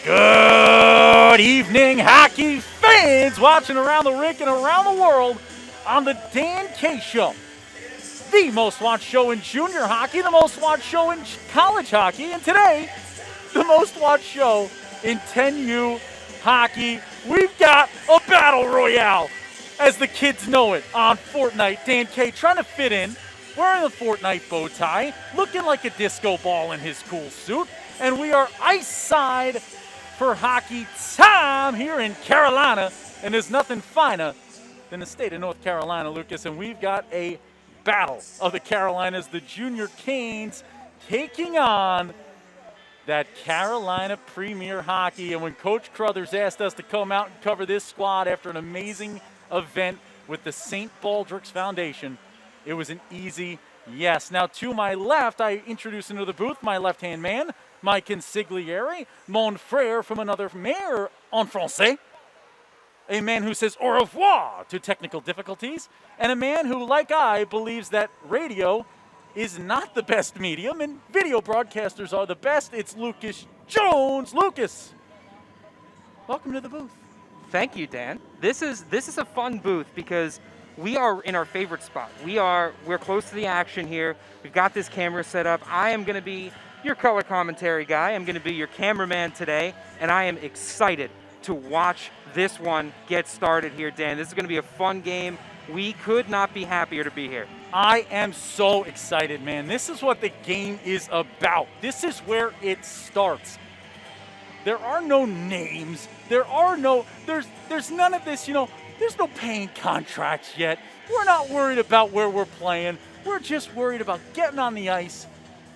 Good evening, hockey fans watching around the rink and around the world on the Dan K Show. The most watched show in junior hockey, the most watched show in college hockey, and today, the most watched show in 10U hockey. We've got a battle royale, as the kids know it, on Fortnite. Dan K trying to fit in, wearing a Fortnite bow tie, looking like a disco ball in his cool suit, and we are ice side for hockey time here in Carolina, and there's nothing finer than the state of North Carolina, Lucas, and we've got a battle of the Carolinas, the Junior Canes taking on that Carolina Premier Hockey. And when Coach Crothers asked us to come out and cover this squad after an amazing event with the St. Baldrick's Foundation, it was an easy yes. Now to my left, I introduce into the booth my left-hand man, my consigliere, mon frère from another mare en français, a man who says au revoir to technical difficulties, and a man who, like I, believes that radio is not the best medium and video broadcasters are the best. It's Lucas Jones. Lucas, welcome to the booth. Thank you, Dan. This is a fun booth because we are in our favorite spot. We're close to the action here. We've got this camera set up. I am going to be your color commentary guy. I'm going to be your cameraman today, and I am excited to watch this one get started here, Dan. This is going to be a fun game. We could not be happier to be here. I am so excited, man. This is what the game is about. This is where it starts. There are no names. There's none of this, there's no paying contracts yet. We're not worried about where we're playing. We're just worried about getting on the ice,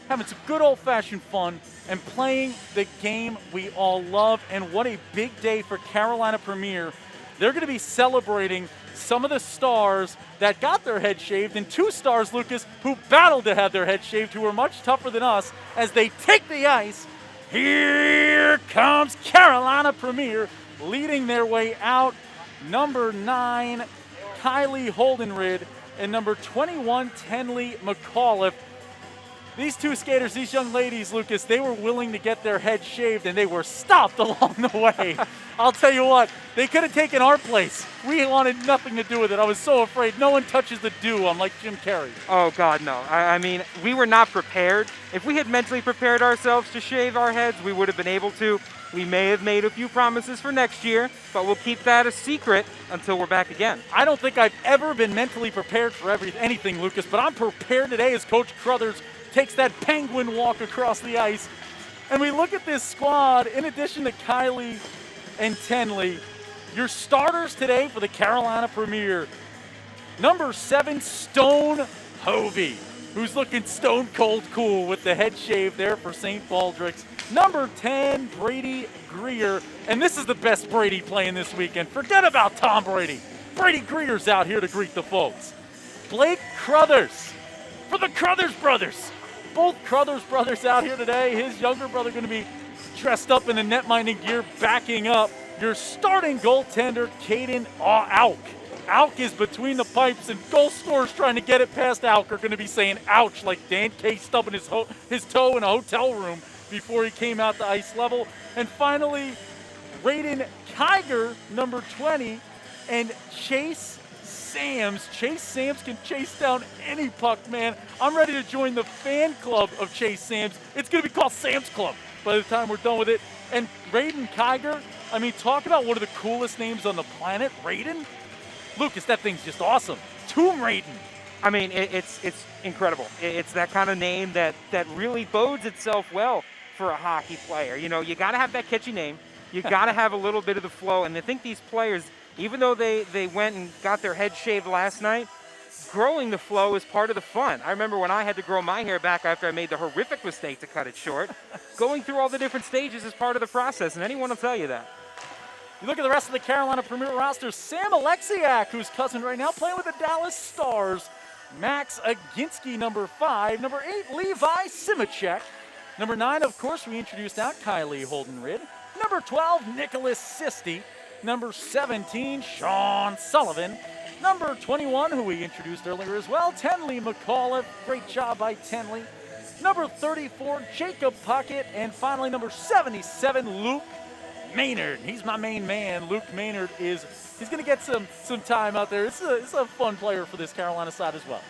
having some good old-fashioned fun, and playing the game we all love. And what a big day for Carolina Premier. They're going to be celebrating some of the stars that got their head shaved, and two stars, Lucas, who battled to have their head shaved, who were much tougher than us, as they take the ice. Here comes Carolina Premier, leading their way out. Number 9, Kylie Holdenrid, and number 21, Tenley McAuliffe. These two skaters, these young ladies, Lucas, they were willing to get their heads shaved, and they were stopped along the way. I'll tell you what, they could have taken our place. We wanted nothing to do with it. I was so afraid. No one touches the dew. I'm like Jim Carrey. Oh, God, no. I mean, we were not prepared. If we had mentally prepared ourselves to shave our heads, we would have been able to. We may have made a few promises for next year, but we'll keep that a secret until we're back again. I don't think I've ever been mentally prepared for anything, Lucas, but I'm prepared today as Coach Crothers takes that penguin walk across the ice. And we look at this squad, in addition to Kylie and Tenley, your starters today for the Carolina Premier. Number 7, Stone Hovey, who's looking stone cold cool with the head shave there for St. Baldrick's. Number 10, Brady Grier. And this is the best Brady playing this weekend. Forget about Tom Brady. Brady Grier's out here to greet the folks. Blake Crothers for the Crothers brothers. Both Crothers brothers out here today. His younger brother going to be dressed up in the net-minding gear, backing up. Your starting goaltender, Caden Auk. Auk is between the pipes, and goal scorers trying to get it past Auk are going to be saying ouch, like Dan K stubbing his toe in a hotel room before he came out to ice level. And finally, Raiden Kiger, number 20, and Chase Sams. Chase Sams can chase down any puck, man. I'm ready to join the fan club of Chase Sams. It's going to be called Sam's Club by the time we're done with it. And Raiden Kiger, I mean, talk about one of the coolest names on the planet, Raiden. Lucas, that thing's just awesome. Tomb Raiden. I mean, it's incredible. It's that kind of name that really bodes itself well for a hockey player. You got to have that catchy name. You got to have a little bit of the flow. And I think these players, even though they went and got their head shaved last night, growing the flow is part of the fun. I remember when I had to grow my hair back after I made the horrific mistake to cut it short. Going through all the different stages is part of the process, and anyone will tell you that. You look at the rest of the Carolina Premier roster, Sam Alexiak, who's cousin right now, playing with the Dallas Stars. Max Aginski, number 5. Number 8, Levi Simechek. Number 9, of course, we introduced out Kylie Holdenrid. Number 12, Nicholas Sisti. Number 17, Sean Sullivan. Number 21, who we introduced earlier as well, Tenley McAuliffe. Great job by Tenley. Number 34, Jacob Puckett. And finally, number 77, Luke Maynard. He's my main man. Luke Maynard he's going to get some time out there. It's a fun player for this Carolina side as well.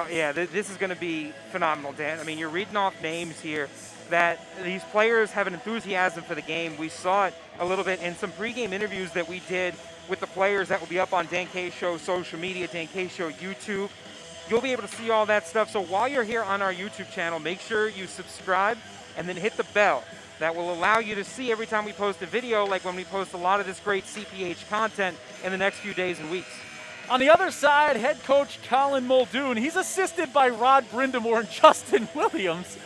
Yeah, this is going to be phenomenal, Dan. I mean, you're reading off names here that these players have an enthusiasm for the game. We saw it a little bit in some pregame interviews that we did with the players that will be up on Dan K Show social media, Dan K Show YouTube. You'll be able to see all that stuff. So while you're here on our YouTube channel, make sure you subscribe and then hit the bell. That will allow you to see every time we post a video, like when we post a lot of this great CPH content in the next few days and weeks. On the other side, head coach Colin Muldoon. He's assisted by Rod Brindamore and Justin Williams.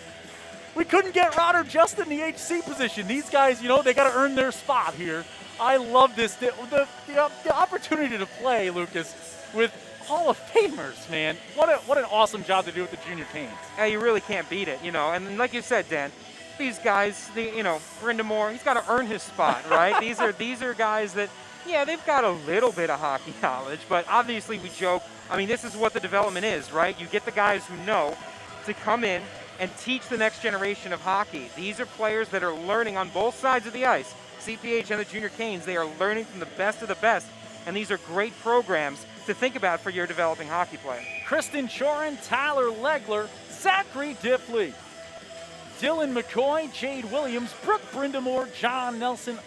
We couldn't get Rod or Justin in the HC position. These guys, they got to earn their spot here. I love this. The opportunity to play, Lucas, with Hall of Famers, man. What an awesome job to do with the junior Canes. Yeah, you really can't beat it, And like you said, Dan, these guys, Brindamore, he's got to earn his spot, right? These are guys that, yeah, they've got a little bit of hockey knowledge, but obviously we joke. I mean, this is what the development is, right? You get the guys who know to come in and teach the next generation of hockey. These are players that are learning on both sides of the ice. CPH and the Junior Canes, they are learning from the best of the best, and these are great programs to think about for your developing hockey player. Kristen Chorin, Tyler Legler, Zachary Diffley, Dylan McCoy, Jade Williams, Brooke Brindamore, John Nelson,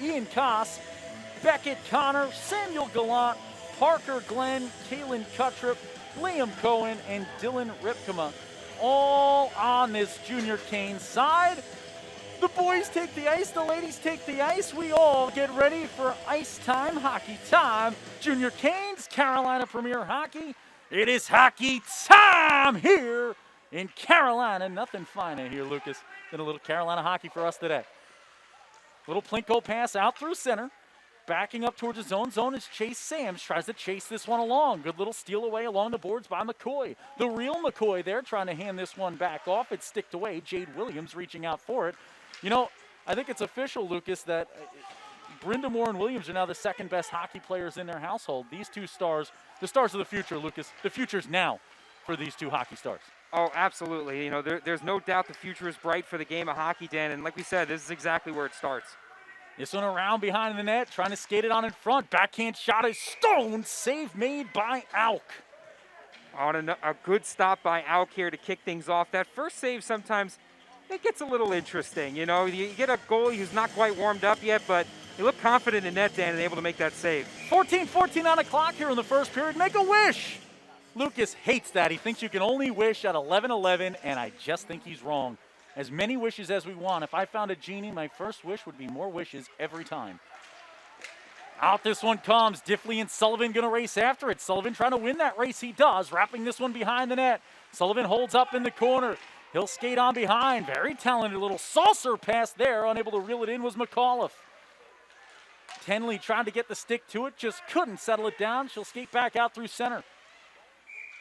Ian Koss, Beckett Connor, Samuel Gallant, Parker Glenn, Kaylin Cuttrip, Liam Cohen, and Dylan Ripkema, all on this Junior Canes side. The boys take the ice, the ladies take the ice. We all get ready for ice time, hockey time. Junior Canes, Carolina Premier Hockey. It is hockey time here in Carolina. Nothing finer here, Lucas, than a little Carolina hockey for us today. Little Plinko pass out through center. Backing up towards his own zone is Chase Sams. Tries to chase this one along. Good little steal away along the boards by McCoy. The real McCoy there trying to hand this one back off. It's sticked away. Jade Williams reaching out for it. I think it's official, Lucas, that Brindamore and Williams are now the second best hockey players in their household. These two stars, the stars of the future, Lucas. The future's now for these two hockey stars. Oh, absolutely. There's no doubt the future is bright for the game of hockey, Dan. And like we said, this is exactly where it starts. This one around behind the net, trying to skate it on in front. Backhand shot is stoned. Save made by Auk. On a good stop by Auk here to kick things off. That first save sometimes it gets a little interesting. You get a goalie who's not quite warmed up yet, but you look confident in net, Dan, and able to make that save. 14-14 on the clock here in the first period. Make a wish. Lucas hates that. He thinks you can only wish at 11-11, and I just think he's wrong. As many wishes as we want. If I found a genie, my first wish would be more wishes every time. Out this one comes. Diffley and Sullivan going to race after it. Sullivan trying to win that race. He does. Wrapping this one behind the net. Sullivan holds up in the corner. He'll skate on behind. Very talented little saucer pass there. Unable to reel it in was McAuliffe. Tenley trying to get the stick to it. Just couldn't settle it down. She'll skate back out through center.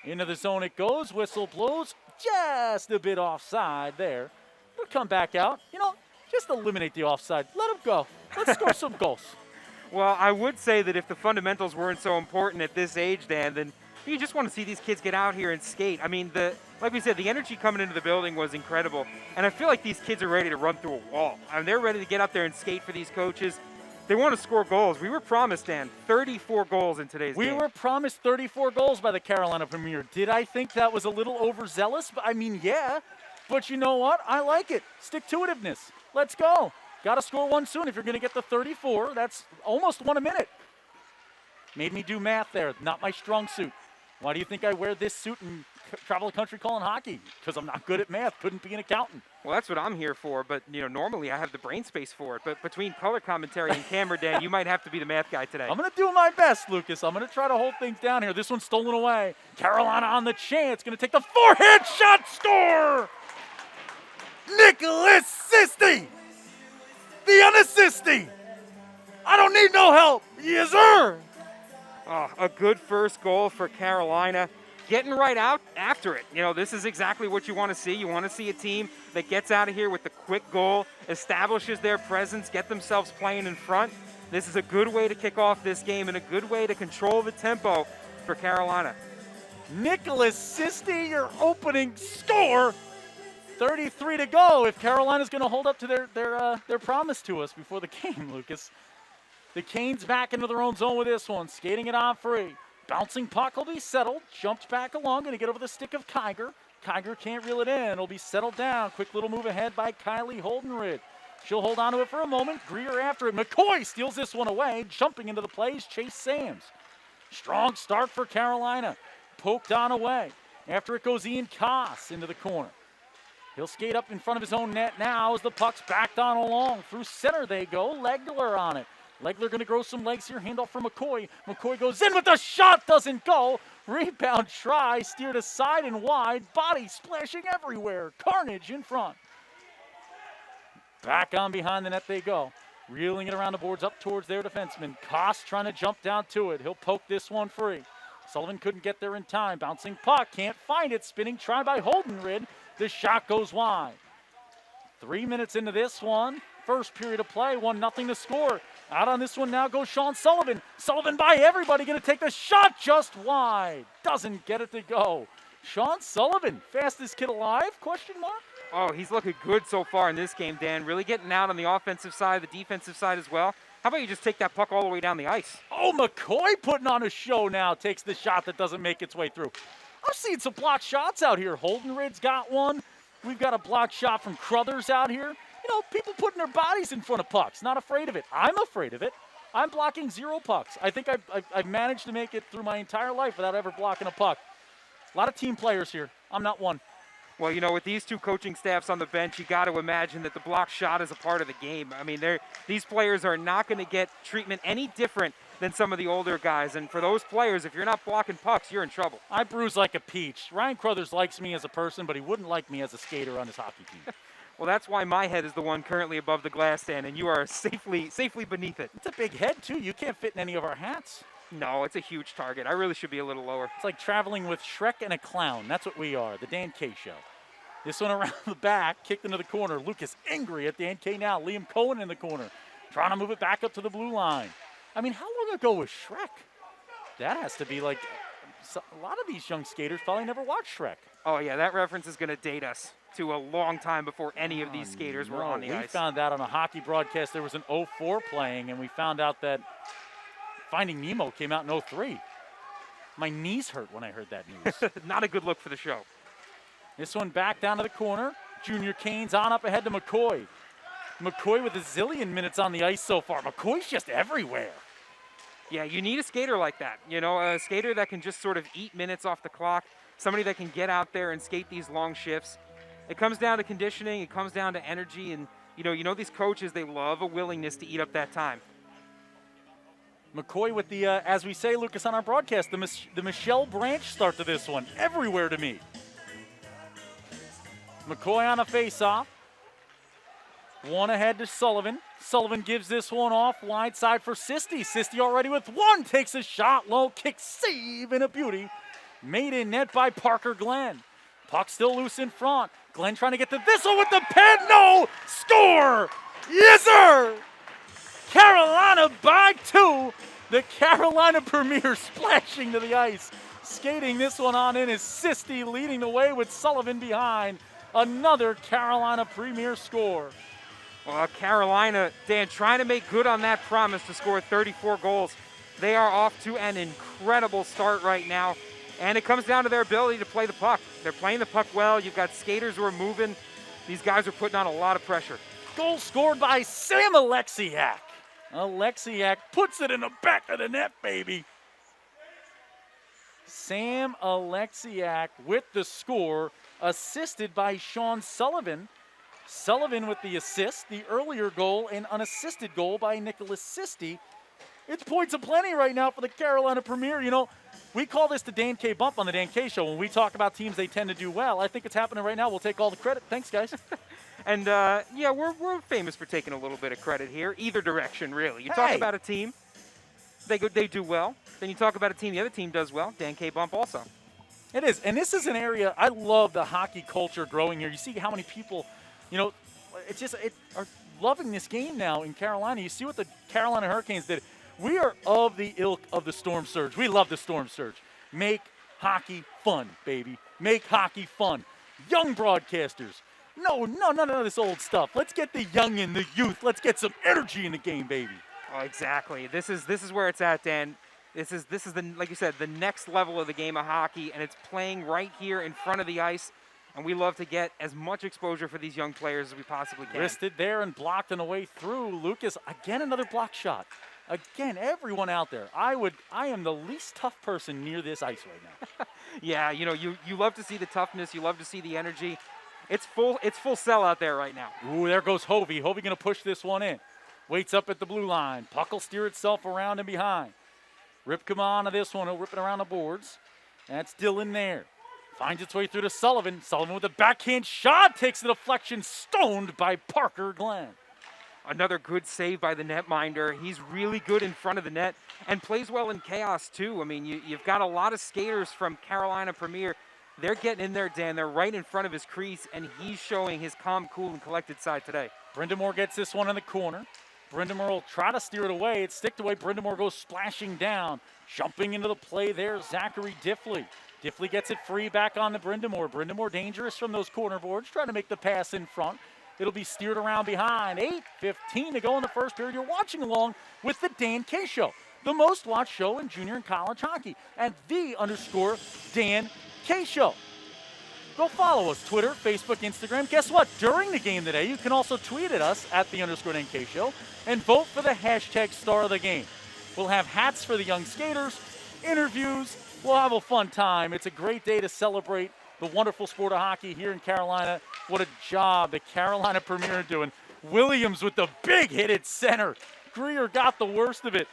Into the zone it goes. Whistle blows. Just a bit offside there. It'll come back out. Just eliminate the offside. Let them go. Let's score some goals. Well, I would say that if the fundamentals weren't so important at this age, Dan, then you just want to see these kids get out here and skate. I mean, like we said, the energy coming into the building was incredible. And I feel like these kids are ready to run through a wall. I mean, they're ready to get up there and skate for these coaches. They want to score goals. We were promised, Dan, 34 goals in today's game. We were promised 34 goals by the Carolina Premier. Did I think that was a little overzealous? I mean, yeah. But you know what? I like it. Stick-to-itiveness. Let's go. Got to score one soon if you're going to get the 34. That's almost one a minute. Made me do math there. Not my strong suit. Why do you think I wear this suit and travel the country calling hockey? Because I'm not good at math. Couldn't be an accountant. Well, that's what I'm here for. But, normally I have the brain space for it. But between color commentary and camera, Dan, you might have to be the math guy today. I'm going to do my best, Lucas. I'm going to try to hold things down here. This one's stolen away. Carolina on the chance. Going to take the forehand shot. Score! Nicholas Sisti! The unassisty! I don't need no help. Yes, sir! Oh, a good first goal for Carolina. Getting right out after it. This is exactly what you want to see. You want to see a team that gets out of here with the quick goal, establishes their presence, get themselves playing in front. This is a good way to kick off this game and a good way to control the tempo for Carolina. Nicholas Sisti, your opening score 33 to go if Carolina's going to hold up to their promise to us before the game, Lucas. The Canes back into their own zone with this one, skating it on free. Bouncing puck will be settled, jumped back along, going to get over the stick of Kiger. Kiger can't reel it in, it'll be settled down. Quick little move ahead by Kylie Holdenrid. She'll hold on to it for a moment, Grier after it. Mccoy steals this one away, jumping into the plays, Chase Sams. Strong start for Carolina, poked on away. After it goes Ian Koss into the corner. He'll skate up in front of his own net now as the puck's backed on along. Through center they go, Legler on it. Legler going to grow some legs here. Handoff for McCoy. McCoy goes in with the shot. Doesn't go. Rebound try. Steered aside and wide. Body splashing everywhere. Carnage in front. Back on behind the net they go. Reeling it around the boards up towards their defenseman. Koss trying to jump down to it. He'll poke this one free. Sullivan couldn't get there in time. Bouncing puck. Can't find it. Spinning try by Holdenrid. The shot goes wide. 3 minutes into this one. First period of play. 1-0 to score. Out on this one now goes Sean Sullivan. Sullivan by everybody, going to take the shot just wide. Doesn't get it to go. Sean Sullivan, fastest kid alive, question mark? Oh, he's looking good so far in this game, Dan. Really getting out on the offensive side, the defensive side as well. How about you just take that puck all the way down the ice? Oh, McCoy putting on a show now. Takes the shot that doesn't make its way through. I've seen some blocked shots out here. Holdenrid's got one. We've got a blocked shot from Crothers out here. You know, people putting their bodies in front of pucks, not afraid of it. I'm afraid of it. I'm blocking 0 pucks. I think I've managed to make it through my entire life without ever blocking a puck. A lot of team players here. I'm not one. Well, you know, with these two coaching staffs on the bench, you got to imagine that the block shot is a part of the game. I mean, these players are not going to get treatment any different than some of the older guys. And for those players, if you're not blocking pucks, you're in trouble. I bruise like a peach. Ryan Crothers likes me as a person, but he wouldn't like me as a skater on his hockey team. Well, that's why my head is the one currently above the glass stand, and you are safely beneath it. It's a big head, too. You can't fit in any of our hats. No, it's a huge target. I really should be a little lower. It's like traveling with Shrek and a clown. That's what we are, the Dan K Show. This one around the back, kicked into the corner. Lucas angry at Dan K now. Liam Cohen in the corner, trying to move it back up to the blue line. I mean, how long ago was Shrek? That has to be like a lot of these young skaters probably never watched Shrek. Oh, yeah, that reference is going to date us to a long time before any of these skaters were on the ice. We found out on a hockey broadcast there was an 04 playing, and we found out that Finding Nemo came out in 03. My knees hurt when I heard that news. Not a good look for the show. This one back down to the corner. Junior Canes on up ahead to McCoy. McCoy with a zillion minutes on the ice so far. McCoy's just everywhere. Yeah, you need a skater like that. You know, a skater that can just sort of eat minutes off the clock, somebody that can get out there and skate these long shifts. It comes down to conditioning, it comes down to energy, and you know these coaches, they love a willingness to eat up that time. McCoy with the, as we say, Lucas, on our broadcast, the Michelle Branch start to this one. Everywhere to me. McCoy on a face-off. One ahead to Sullivan. Sullivan gives this one off wide side for Sisti. Sisti already with one. Takes a shot, low kick, save, and a beauty. Made in net by Parker Glenn. Puck still loose in front. Glenn trying to get to this one with the pen. No! Score! Yes, sir! Carolina by 2. The Carolina Premier splashing to the ice. Skating this one on in is Sisti leading the way with Sullivan behind. Another Carolina Premier score. Well, Carolina, Dan, trying to make good on that promise to score 34 goals. They are off to an incredible start right now, and it comes down to their ability to play the puck. They're playing the puck well. You've got skaters who are moving. These guys are putting on a lot of pressure. Goal scored by Sam Alexiak. Alexiak puts it in the back of the net, baby. Sam Alexiak with the score, assisted by Sean Sullivan. Sullivan with the assist, the earlier goal, and unassisted goal by Nicholas Sisti. It's points aplenty right now for the Carolina Premier. You know, we call this the Dan K bump on the Dan K Show. When we talk about teams they tend to do well, I think it's happening right now. We'll take all the credit. Thanks, guys. And, yeah, we're famous for taking a little bit of credit here, either direction, really. You talk about a team, they do well. Then you talk about a team, the other team does well. Dan K bump also. It is, and this is an area, I love the hockey culture growing here. You see how many people, you know, are loving this game now in Carolina. You see what the Carolina Hurricanes did. We are of the ilk of the Storm Surge. We love the Storm Surge. Make hockey fun, baby. Make hockey fun. Young broadcasters, No, none of this old stuff. Let's get the youngin', the youth. Let's get some energy in the game, baby. Oh, exactly. This is where it's at, Dan. This is the, like you said, the next level of the game of hockey, and it's playing right here in front of the ice. And we love to get as much exposure for these young players as we possibly can. Wristed there and blocked on the way through. Lucas, again, another block shot. Again, everyone out there. I am the least tough person near this ice right now. Yeah, you know, you love to see the toughness. You love to see the energy. It's full sell out there right now. Ooh, there goes Hovey. Hovey going to push this one in. Waits up at the blue line. Puck will steer itself around and behind. Ripcom on to this one. He'll rip it around the boards. That's Dylan there. Finds its way through to Sullivan. Sullivan with a backhand shot. Takes the deflection. Stoned by Parker Glenn. Another good save by the netminder. He's really good in front of the net and plays well in chaos, too. I mean, you've got a lot of skaters from Carolina Premier. They're getting in there, Dan. They're right in front of his crease, and he's showing his calm, cool, and collected side today. Brindamore gets this one in the corner. Brindamore will try to steer it away. It's sticked away. Brindamore goes splashing down. Jumping into the play there, Zachary Diffley. Diffley gets it free back on to Brindamore. Brindamore dangerous from those corner boards, trying to make the pass in front. It'll be steered around behind. 8:15 to go in the first period. You're watching along with the Dan K Show, the most watched show in junior and college hockey, and _Dan K Show. Go follow us, Twitter, Facebook, Instagram. Guess what? During the game today, you can also tweet at us at the _Dan K Show and vote for the hashtag star of the game. We'll have hats for the young skaters, interviews. We'll have a fun time. It's a great day to celebrate the wonderful sport of hockey here in Carolina. What a job the Carolina Premier are doing. Williams with the big hit at center. Grier got the worst of it.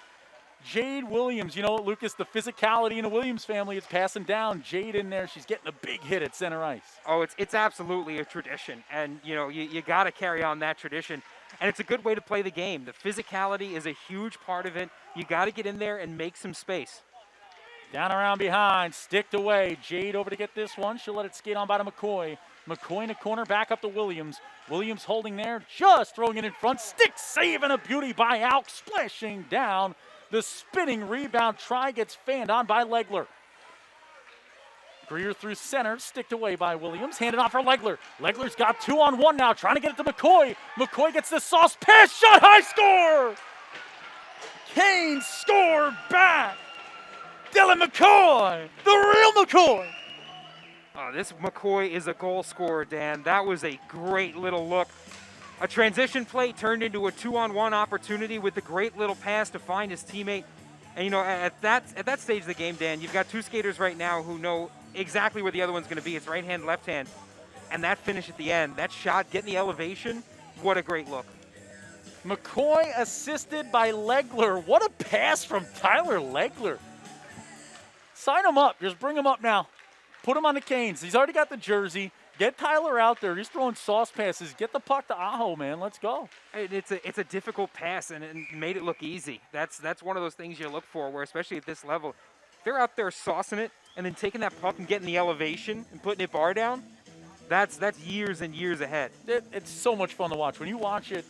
Jade Williams, you know, Lucas, the physicality in the Williams family is passing down. Jade in there, she's getting a big hit at center ice. Oh, it's absolutely a tradition. And, you know, you got to carry on that tradition. And it's a good way to play the game. The physicality is a huge part of it. You got to get in there and make some space. Down around behind, sticked away. Jade over to get this one. She'll let it skate on by to McCoy. McCoy in the corner, back up to Williams. Williams holding there, just throwing it in front. Stick save and a beauty by Alk, splashing down. The spinning rebound try gets fanned on by Legler. Grier through center, sticked away by Williams. Handed off for Legler. Legler's got 2-on-1 now, trying to get it to McCoy. McCoy gets the sauce pass, shot high, score! Kane scored back. Dylan McCoy, the real McCoy. Oh, this McCoy is a goal scorer, Dan. That was a great little look. A transition play turned into a 2-on-1 opportunity with a great little pass to find his teammate. And, you know, at that stage of the game, Dan, you've got two skaters right now who know exactly where the other one's going to be. It's right hand, left hand. And that finish at the end, that shot, getting the elevation, what a great look. McCoy assisted by Legler. What a pass from Tyler Legler. Sign him up. Just bring him up now. Put him on the Canes. He's already got the jersey. Get Tyler out there. He's throwing sauce passes. Get the puck to Aho, man. Let's go. It's a difficult pass, and it made it look easy. That's one of those things you look for, where especially at this level, they're out there saucing it and then taking that puck and getting the elevation and putting it bar down. That's years and years ahead. It's so much fun to watch. When you watch it,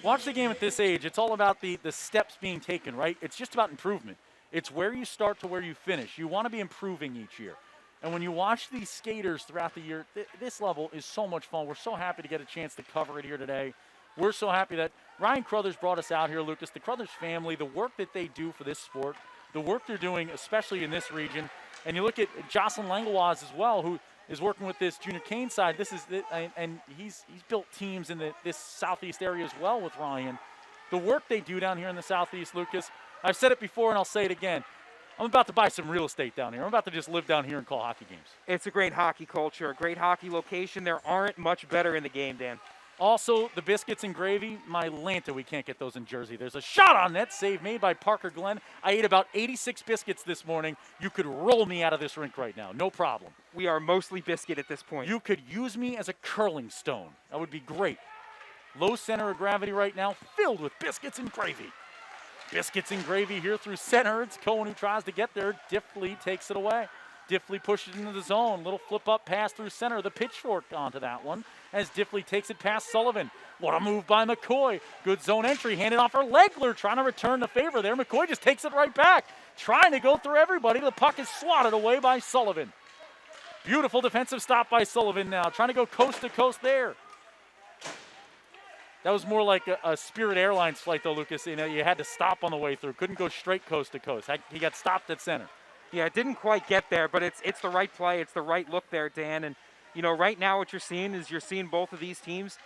watch the game at this age, it's all about the steps being taken, right? It's just about improvement. It's where you start to where you finish. You want to be improving each year. And when you watch these skaters throughout the year, this level is so much fun. We're so happy to get a chance to cover it here today. We're so happy that Ryan Crothers brought us out here, Lucas. The Crothers family, the work that they do for this sport, the work they're doing, especially in this region. And you look at Jocelyn Langlois as well, who is working with this junior Cane side. And he's built teams in this southeast area as well with Ryan. The work they do down here in the southeast, Lucas, I've said it before and I'll say it again. I'm about to buy some real estate down here. I'm about to just live down here and call hockey games. It's a great hockey culture, a great hockey location. There aren't much better in the game, Dan. Also, the biscuits and gravy, my Lanta, we can't get those in Jersey. There's a shot on net, save made by Parker Glenn. I ate about 86 biscuits this morning. You could roll me out of this rink right now, no problem. We are mostly biscuit at this point. You could use me as a curling stone. That would be great. Low center of gravity right now, filled with biscuits and gravy. Biscuits and gravy here through center. It's Cohen who tries to get there. Diffley takes it away. Diffley pushes it into the zone. Little flip-up pass through center. The pitchfork onto that one as Diffley takes it past Sullivan. What a move by McCoy. Good zone entry. Handed off for Legler. Trying to return the favor there. McCoy just takes it right back. Trying to go through everybody. The puck is swatted away by Sullivan. Beautiful defensive stop by Sullivan now. Trying to go coast to coast there. That was more like a Spirit Airlines flight, though, Lucas. You know, you had to stop on the way through. Couldn't go straight coast to coast. He got stopped at center. Yeah, it didn't quite get there, but it's the right play. It's the right look there, Dan. And, you know, right now what you're seeing is both of these teams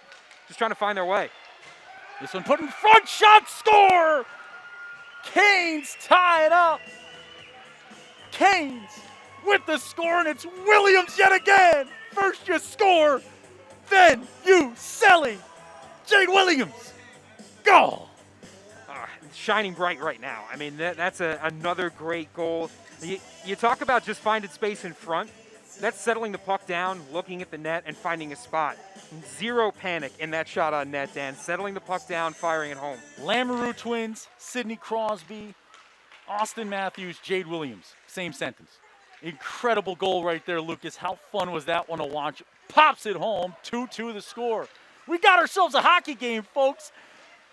just trying to find their way. This one put in front, shot, score! Canes tie it up. Canes with the score, and it's Williams yet again. First you score, then you selling. Jade Williams, goal. Shining bright right now. I mean, that's another great goal. You talk about just finding space in front. That's settling the puck down, looking at the net, and finding a spot. Zero panic in that shot on net, Dan. Settling the puck down, firing it home. Lamoureux twins, Sidney Crosby, Austin Matthews, Jade Williams. Same sentence. Incredible goal right there, Lucas. How fun was that one to watch? Pops it home, 2-2 the score. We got ourselves a hockey game, folks.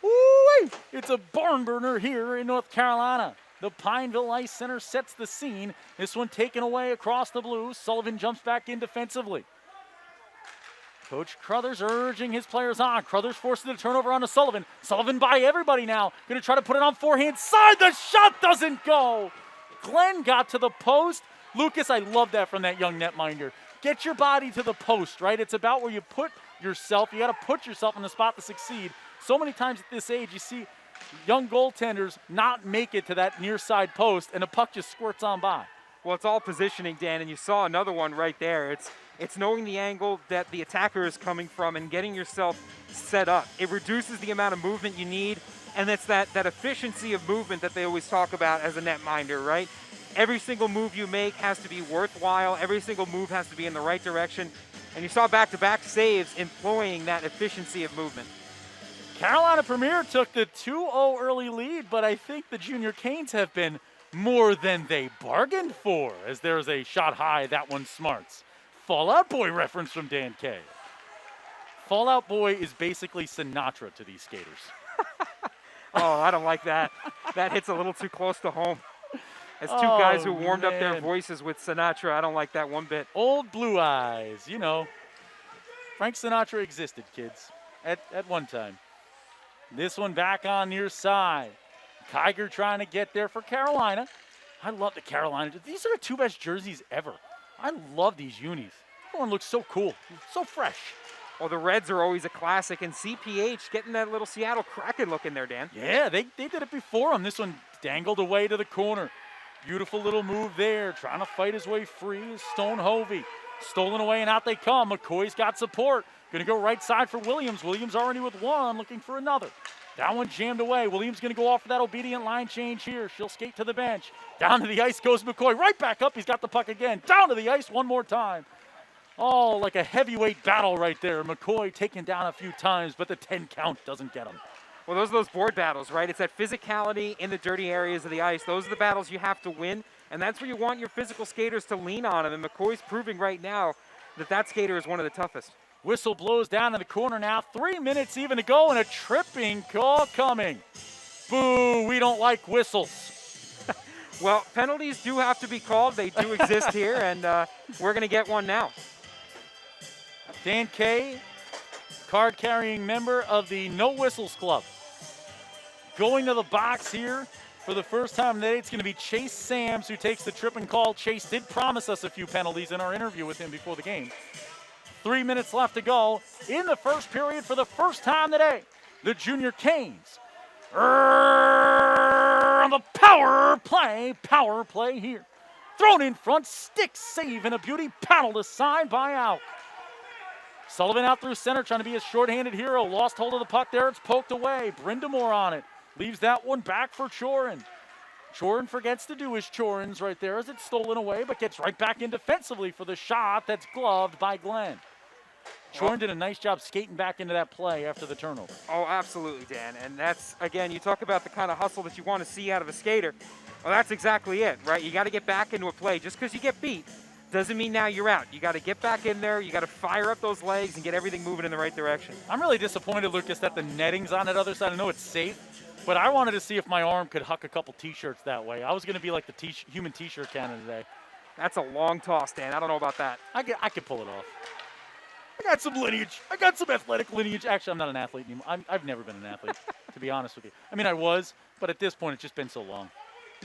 Woo-wee! It's a barn burner here in North Carolina. The Pineville Ice Center sets the scene. This one taken away across the blue. Sullivan jumps back in defensively. Coach Crothers urging his players on. Crothers forces the turnover onto Sullivan. Sullivan by everybody now. Going to try to put it on forehand side. The shot doesn't go. Glenn got to the post. Lucas, I love that from that young netminder. Get your body to the post, right? It's about where you put yourself. You got to put yourself in the spot to succeed. So many times at this age, you see young goaltenders not make it to that near side post, and the puck just squirts on by. Well, it's all positioning, Dan, and you saw another one right there. It's knowing the angle that the attacker is coming from and getting yourself set up. It reduces the amount of movement you need, and it's that efficiency of movement that they always talk about as a netminder, right? Every single move you make has to be worthwhile. Every single move has to be in the right direction. And you saw back-to-back saves employing that efficiency of movement. Carolina Premier took the 2-0 early lead, but I think the Junior Canes have been more than they bargained for, as there's a shot high. That one smarts. Fallout Boy reference from Dan K. Fallout Boy is basically Sinatra to these skaters. Oh, I don't like that. That hits a little too close to home. As two guys who warmed up their voices with Sinatra, I don't like that one bit. Old Blue Eyes, you know. Frank Sinatra existed, kids, at one time. This one back on near side. Kiger trying to get there for Carolina. I love the Carolina. These are the two best jerseys ever. I love these unis. Everyone looks so cool, so fresh. Well, the Reds are always a classic, and CPH getting that little Seattle Kraken look in there, Dan. Yeah, they did it before him. This one dangled away to the corner. Beautiful little move there, trying to fight his way free is Stone Hovey. Stolen away, and out they come. McCoy's got support. Going to go right side for Williams. Williams already with one, looking for another. That one jammed away. Williams going to go off for that obedient line change here. She'll skate to the bench. Down to the ice goes McCoy. Right back up. He's got the puck again. Down to the ice one more time. Oh, like a heavyweight battle right there. McCoy taken down a few times, but the 10 count doesn't get him. Well, those are those board battles, right? It's that physicality in the dirty areas of the ice. Those are the battles you have to win, and that's where you want your physical skaters to lean on them. And McCoy's proving right now that skater is one of the toughest. Whistle blows down in the corner now. 3 minutes even to go, and a tripping call coming. Boo, we don't like whistles. Well, penalties do have to be called. They do exist here, and we're going to get one now. Dan Kay, card-carrying member of the No Whistles Club. Going to the box here for the first time today. It's going to be Chase Sams who takes the tripping call. Chase did promise us a few penalties in our interview with him before the game. 3 minutes left to go in the first period for the first time today. The Junior Canes on the power play here. Thrown in front, stick save and a beauty, paddled aside by Alk. Sullivan out through center trying to be a shorthanded hero. Lost hold of the puck there, it's poked away. Brindamore on it, leaves that one back for Chorin. Chorin forgets to do his Chorins right there as it's stolen away, but gets right back in defensively for the shot that's gloved by Glenn. Chorin did a nice job skating back into that play after the turnover. Oh, absolutely, Dan. And that's, again, you talk about the kind of hustle that you want to see out of a skater. Well, that's exactly it, right? You got to get back into a play. Just because you get beat doesn't mean now you're out. You got to get back in there. You got to fire up those legs and get everything moving in the right direction. I'm really disappointed, Lucas, that the netting's on that other side. I know it's safe, but I wanted to see if my arm could huck a couple T-shirts that way. I was going to be like the human T-shirt cannon today. That's a long toss, Dan. I don't know about that. I could pull it off. I got some lineage. I got some athletic lineage. Actually, I'm not an athlete anymore. I've never been an athlete, to be honest with you. I mean, I was, but at this point, it's just been so long.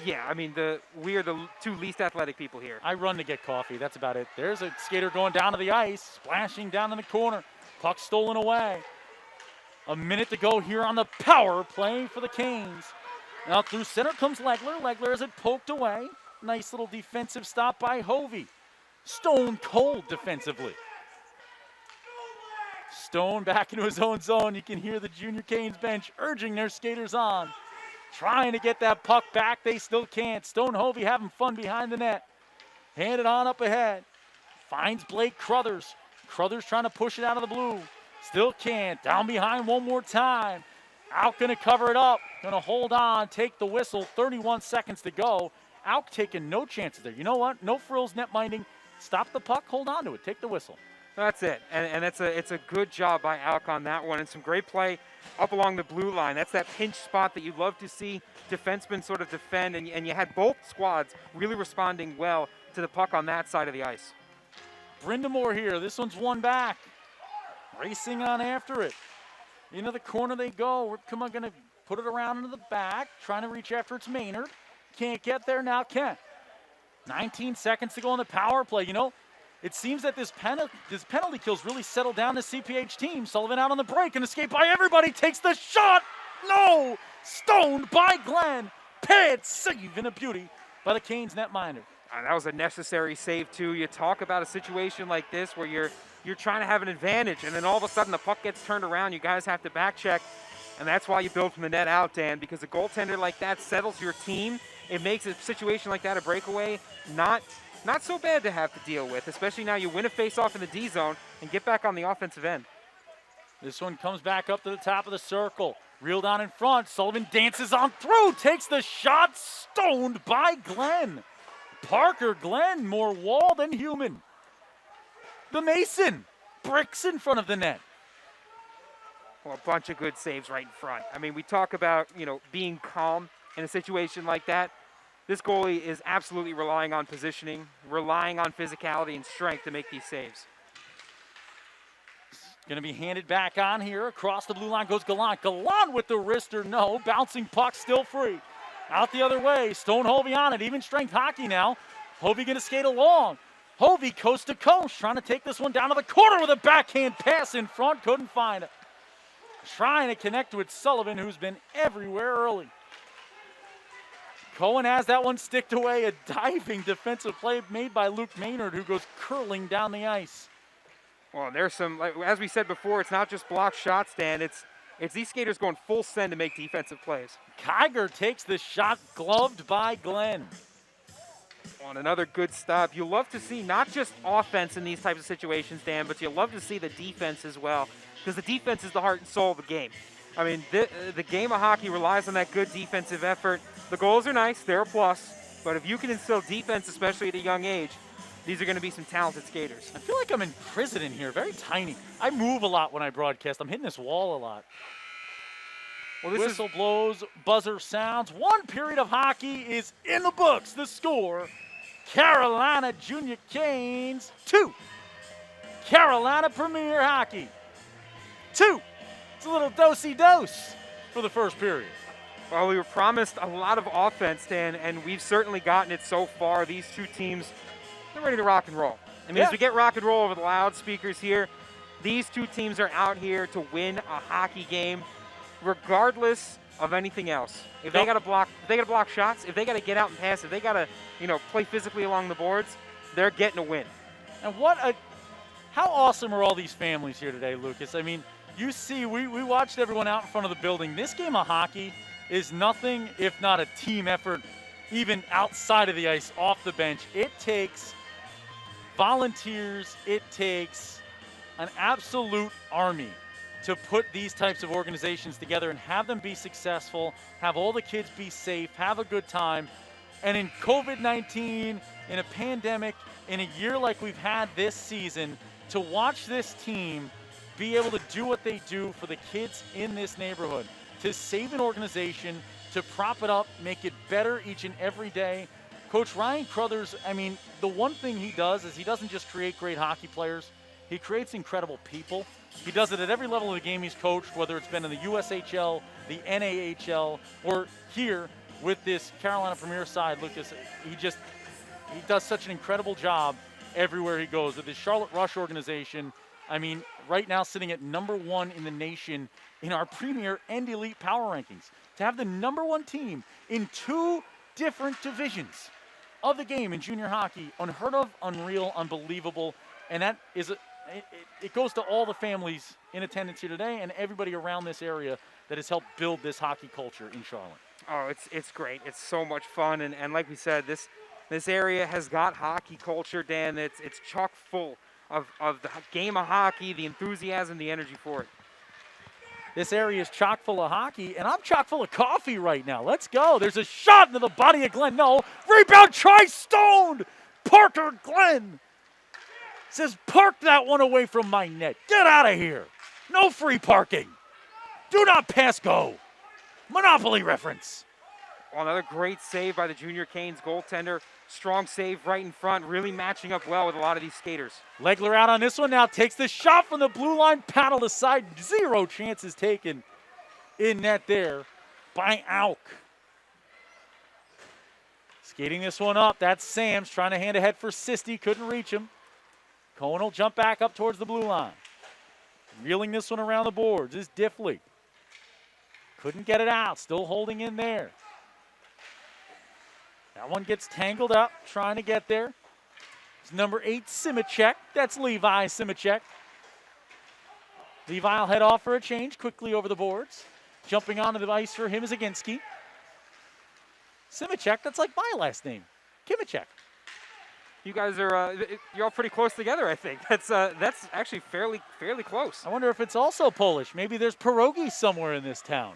Yeah, I mean, we are the two least athletic people here. I run to get coffee. That's about it. There's a skater going down to the ice, splashing down in the corner. Puck stolen away. A minute to go here on the power play for the Canes. Now through center comes Legler. Legler has it poked away. Nice little defensive stop by Hovey. Stone cold defensively. Stone back into his own zone. You can hear the Junior Canes bench urging their skaters on. Trying to get that puck back. They still can't. Stone Hovey having fun behind the net. Hand it on up ahead. Finds Blake Crothers. Crothers trying to push it out of the blue. Still can't. Down behind one more time. Out going to cover it up. Going to hold on. Take the whistle. 31 seconds to go. Out taking no chances there. You know what? No frills, net minding. Stop the puck. Hold on to it. Take the whistle. That's it. And it's a good job by Alk on that one. And some great play up along the blue line. That's that pinch spot that you love to see defensemen sort of defend. And you had both squads really responding well to the puck on that side of the ice. Brindamore here. This one's one back. Racing on after it. Into the corner they go. Come on, going to put it around into the back. Trying to reach after it's Maynard. Can't get there now, Kent. 19 seconds to go on the power play. You know, it seems that this penalty kill's really settled down the CPH team. Sullivan out on the break and escaped by everybody. Takes the shot. No! Stoned by Glenn. Pad save and a beauty by the Canes netminder. That was a necessary save, too. You talk about a situation like this where you're trying to have an advantage, and then all of a sudden the puck gets turned around. You guys have to back check, and that's why you build from the net out, Dan, because a goaltender like that settles your team. It makes a situation like that, a breakaway, not so bad to have to deal with, especially now you win a face-off in the D zone and get back on the offensive end. This one comes back up to the top of the circle. Reeled on in front. Sullivan dances on through, takes the shot, stoned by Glenn. Parker Glenn, more wall than human. The Mason, bricks in front of the net. Well, a bunch of good saves right in front. I mean, we talk about, being calm in a situation like that. This goalie is absolutely relying on positioning, relying on physicality and strength to make these saves. Going to be handed back on here. Across the blue line goes Gallant. Gallant with the wrister, no. Bouncing puck still free. Out the other way. Stone Hovey on it. Even strength hockey now. Hovey going to skate along. Hovey coast to coast. Trying to take this one down to the corner with a backhand pass in front. Couldn't find it. Trying to connect with Sullivan, who's been everywhere early. Cohen has that one sticked away. A diving defensive play made by Luke Maynard, who goes curling down the ice. Well, there's some, as we said before, it's not just block shots, Dan. It's these skaters going full send to make defensive plays. Kiger takes the shot, gloved by Glenn. On another good stop. You love to see not just offense in these types of situations, Dan, but you love to see the defense as well, because the defense is the heart and soul of the game. I mean, the game of hockey relies on that good defensive effort. The goals are nice, they're a plus, but if you can instill defense, especially at a young age, these are going to be some talented skaters. I feel like I'm in prison in here, very tiny. I move a lot when I broadcast. I'm hitting this wall a lot. Well, this whistle blows, buzzer sounds. One period of hockey is in the books. The score, Carolina Junior Canes 2. Carolina Premier Hockey 2. It's a little dosey-dose for the first period. Well, we were promised a lot of offense, Dan, and we've certainly gotten it so far. These two teams, they're ready to rock and roll. I mean, as we get rock and roll over the loudspeakers here, these two teams are out here to win a hockey game, regardless of anything else. If they got to block shots, if they got to get out and pass, if they got to, play physically along the boards, they're getting a win. And how awesome are all these families here today, Lucas? I mean, you see, we watched everyone out in front of the building. This game of hockey is nothing if not a team effort, even outside of the ice, off the bench. It takes volunteers, it takes an absolute army to put these types of organizations together and have them be successful, have all the kids be safe, have a good time. And in COVID-19, in a pandemic, in a year like we've had this season, to watch this team be able to do what they do for the kids in this neighborhood, to save an organization, to prop it up, make it better each and every day. Coach Ryan Crothers, I mean, the one thing he does is he doesn't just create great hockey players, He creates incredible people. He does it at every level of the game he's coached, whether it's been in the USHL, the NAHL, or here with this Carolina Premier side. Lucas, he does such an incredible job everywhere he goes. With his Charlotte Rush organization, I mean, right now sitting at #1 in the nation in our Premier and Elite Power Rankings. To have the #1 team in 2 different divisions of the game in junior hockey, unheard of, unreal, unbelievable. And that is it goes to all the families in attendance here today and everybody around this area that has helped build this hockey culture in Charlotte. Oh, it's great. It's so much fun, and like we said, this area has got hockey culture, Dan. It's chock full of the game of hockey, the enthusiasm, the energy for it. This area is chock full of hockey, and I'm chock full of coffee right now. Let's go. There's a shot into the body of Glenn. No, rebound, try stoned. Parker Glenn says, park that one away from my net. Get out of here. No free parking. Do not pass go. Monopoly reference. Well, another great save by the Junior Canes goaltender. Strong save right in front, really matching up well with a lot of these skaters. Legler out on this one now, takes the shot from the blue line, paddled aside. 0 chances taken in net there by Auk. Skating this one up, that's Sams trying to hand ahead for Sisti, couldn't reach him. Cohen will jump back up towards the blue line. Reeling this one around the boards is Diffley. Couldn't get it out, still holding in there. That one gets tangled up, trying to get there. It's number 8, Simechek. That's Levi Simechek. Levi will head off for a change, quickly over the boards. Jumping onto the ice for him is Aginski. Simechek, that's like my last name, Kimachek. You guys are you're all pretty close together, I think. That's actually fairly close. I wonder if it's also Polish. Maybe there's pierogi somewhere in this town.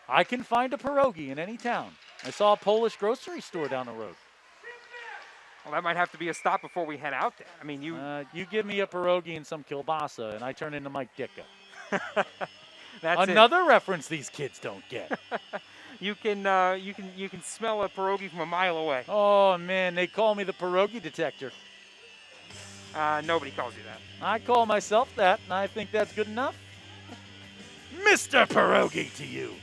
I can find a pierogi in any town. I saw a Polish grocery store down the road. Well, that might have to be a stop before we head out there. I mean, you give me a pierogi and some kielbasa, and I turn into Mike Ditka. That's another reference these kids don't get. You can smell a pierogi from a mile away. Oh man, they call me the pierogi detector. Nobody calls you that. I call myself that, and I think that's good enough. Mr. Pierogi to you.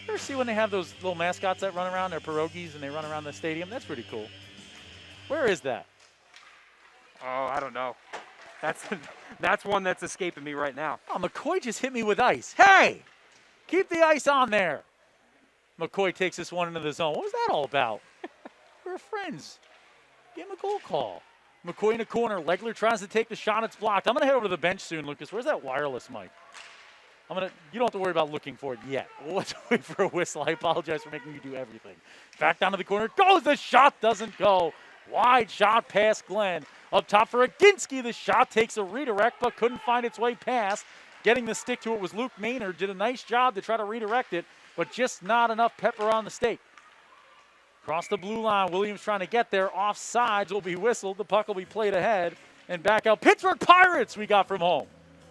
Ever see when they have those little mascots that run around, their pierogies, and they run around the stadium? That's pretty cool. Where is that? Oh, I don't know. That's one that's escaping me right now. Oh, Mccoy just hit me with ice. Hey! Keep the ice on there. McCoy takes this one into the zone. What was that all about? We're friends. Give him a goal call. McCoy in the corner. Legler tries to take the shot. It's blocked. I'm going to head over to the bench soon, Lucas. Where's that wireless mic? You don't have to worry about looking for it yet. Let's wait for a whistle. I apologize for making you do everything. Back down to the corner. Goes. The shot doesn't go. Wide shot past Glenn. Up top for Aginski. The shot takes a redirect, but couldn't find its way past. Getting the stick to it was Luke Maynard. Did a nice job to try to redirect it, but just not enough pepper on the steak. Across the blue line, Williams trying to get there. Offsides will be whistled. The puck will be played ahead and back out. Pittsburgh Pirates we got from home.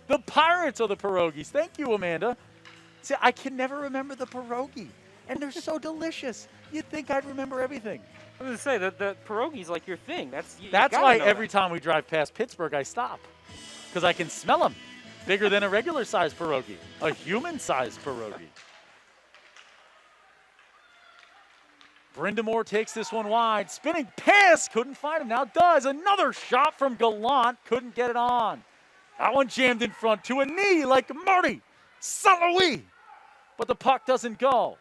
The Pirates are the pierogies. Thank you, Amanda. See, I can never remember the pierogi, and they're so delicious. You'd think I'd remember everything. I was going to say, the pierogi's like your thing. That's why every time we drive past Pittsburgh, I stop, because I can smell them. Bigger than a regular-sized pierogi, a human-sized pierogi. Brindamore takes this one wide. Spinning pass, couldn't find him. Now does. Another shot from Gallant, couldn't get it on. That one jammed in front to a knee like Marty Salawi. But the puck doesn't go.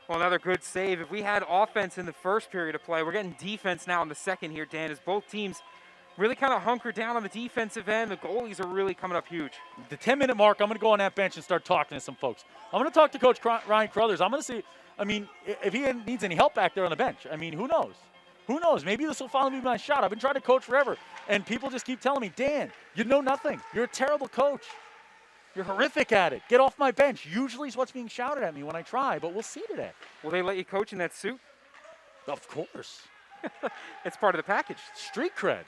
Well, another good save. If we had offense in the first period of play, we're getting defense now in the second here, Dan, as both teams really kind of hunker down on the defensive end. The goalies are really coming up huge. The 10-minute mark, I'm going to go on that bench and start talking to some folks. I'm going to talk to Coach Ryan Crothers. I'm going to see, if he needs any help back there on the bench. Who knows? Who knows? Maybe this will finally be my shot. I've been trying to coach forever, and people just keep telling me, Dan, you know nothing. You're a terrible coach. You're horrific at it. Get off my bench. Usually is what's being shouted at me when I try, but we'll see today. Will they let you coach in that suit? Of course. It's part of the package. Street cred.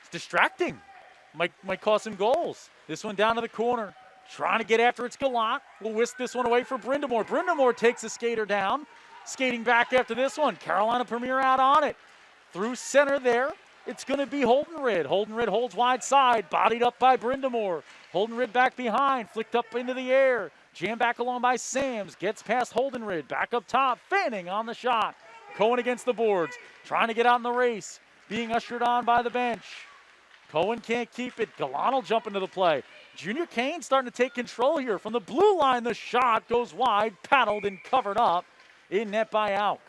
It's distracting. Might cause some goals. This one down to the corner. Trying to get after it's Gallant. We'll whisk this one away for Brindamore. Brindamore takes the skater down. Skating back after this one. Carolina Premier out on it. Through center there. It's going to be Holdenrid. Holdenrid holds wide side, bodied up by Brindamore. Holdenrid back behind, flicked up into the air. Jammed back along by Sams, gets past Holdenrid, back up top, Fanning on the shot. Cohen against the boards, trying to get out in the race, being ushered on by the bench. Cohen can't keep it. Galan will jump into the play. Junior Kane starting to take control here. From the blue line, the shot goes wide, paddled and covered up. In net by Auk.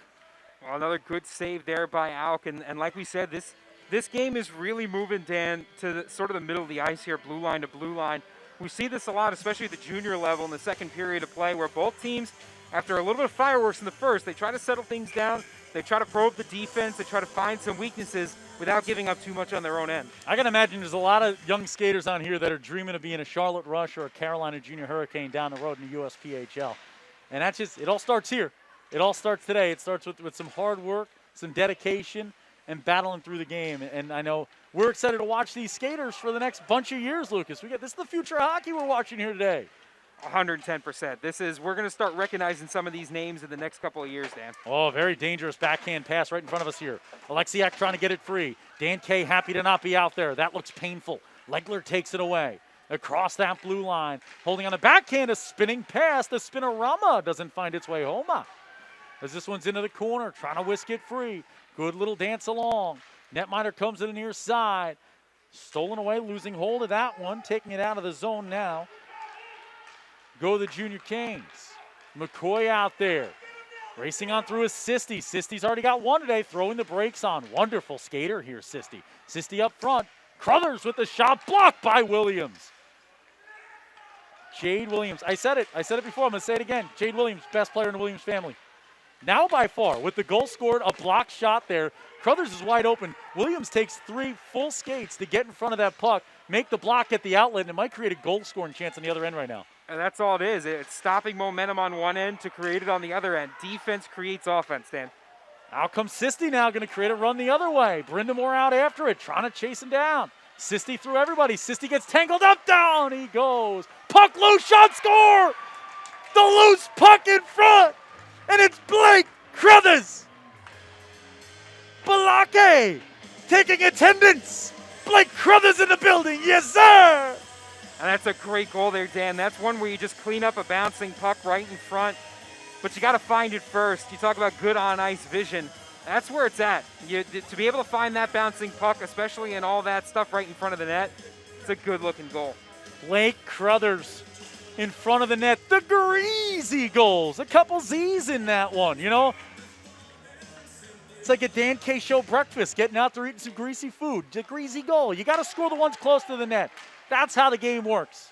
Well, another good save there by Auk. And like we said, this game is really moving, Dan, to sort of the middle of the ice here, blue line to blue line. We see this a lot, especially at the junior level in the second period of play, where both teams, after a little bit of fireworks in the first, they try to settle things down. They try to probe the defense. They try to find some weaknesses without giving up too much on their own end. I can imagine there's a lot of young skaters on here that are dreaming of being a Charlotte Rush or a Carolina Junior Hurricane down the road in the USPHL. And that's just, it all starts here. It all starts today. It starts with some hard work, some dedication, and battling through the game. And I know we're excited to watch these skaters for the next bunch of years, Lucas. This is the future of hockey we're watching here today. 110%. We're going to start recognizing some of these names in the next couple of years, Dan. Oh, very dangerous backhand pass right in front of us here. Alexiak trying to get it free. Dan Kay happy to not be out there. That looks painful. Legler takes it away. Across that blue line. Holding on the backhand, a spinning pass. The Spinorama doesn't find its way home. As this one's into the corner, trying to whisk it free. Good little dance along. Netminder comes to the near side. Stolen away, losing hold of that one. Taking it out of the zone now. Go the Junior Canes. McCoy out there. Racing on through is Sisti. Sisti's already got one today, throwing the brakes on. Wonderful skater here, Sisti. Sisti up front. Crothers with the shot, blocked by Williams. Jade Williams. I said it before. I'm going to say it again. Jade Williams, best player in the Williams family. Now by far, with the goal scored, a block shot there. Crothers is wide open. Williams takes 3 full skates to get in front of that puck, make the block at the outlet, and it might create a goal scoring chance on the other end right now. And that's all it is. It's stopping momentum on one end to create it on the other end. Defense creates offense, Dan. Out comes Sisti now, going to create a run the other way. Brindamore out after it, trying to chase him down. Sisti through everybody. Sisti gets tangled up, down he goes. Puck loose, shot, score! The loose puck in front, and it's Blake Crothers. Balake taking attendance. Blake Crothers in the building, yes sir! And that's a great goal there, Dan. That's one where you just clean up a bouncing puck right in front, but you got to find it first. You talk about good on-ice vision. That's where it's at. To be able to find that bouncing puck, especially in all that stuff right in front of the net, it's a good-looking goal. Blake Crothers in front of the net. The greasy goals. A couple Z's in that one, you know. It's like a Dan K Show breakfast, getting out there eating some greasy food. The greasy goal. You got to score the ones close to the net. That's how the game works.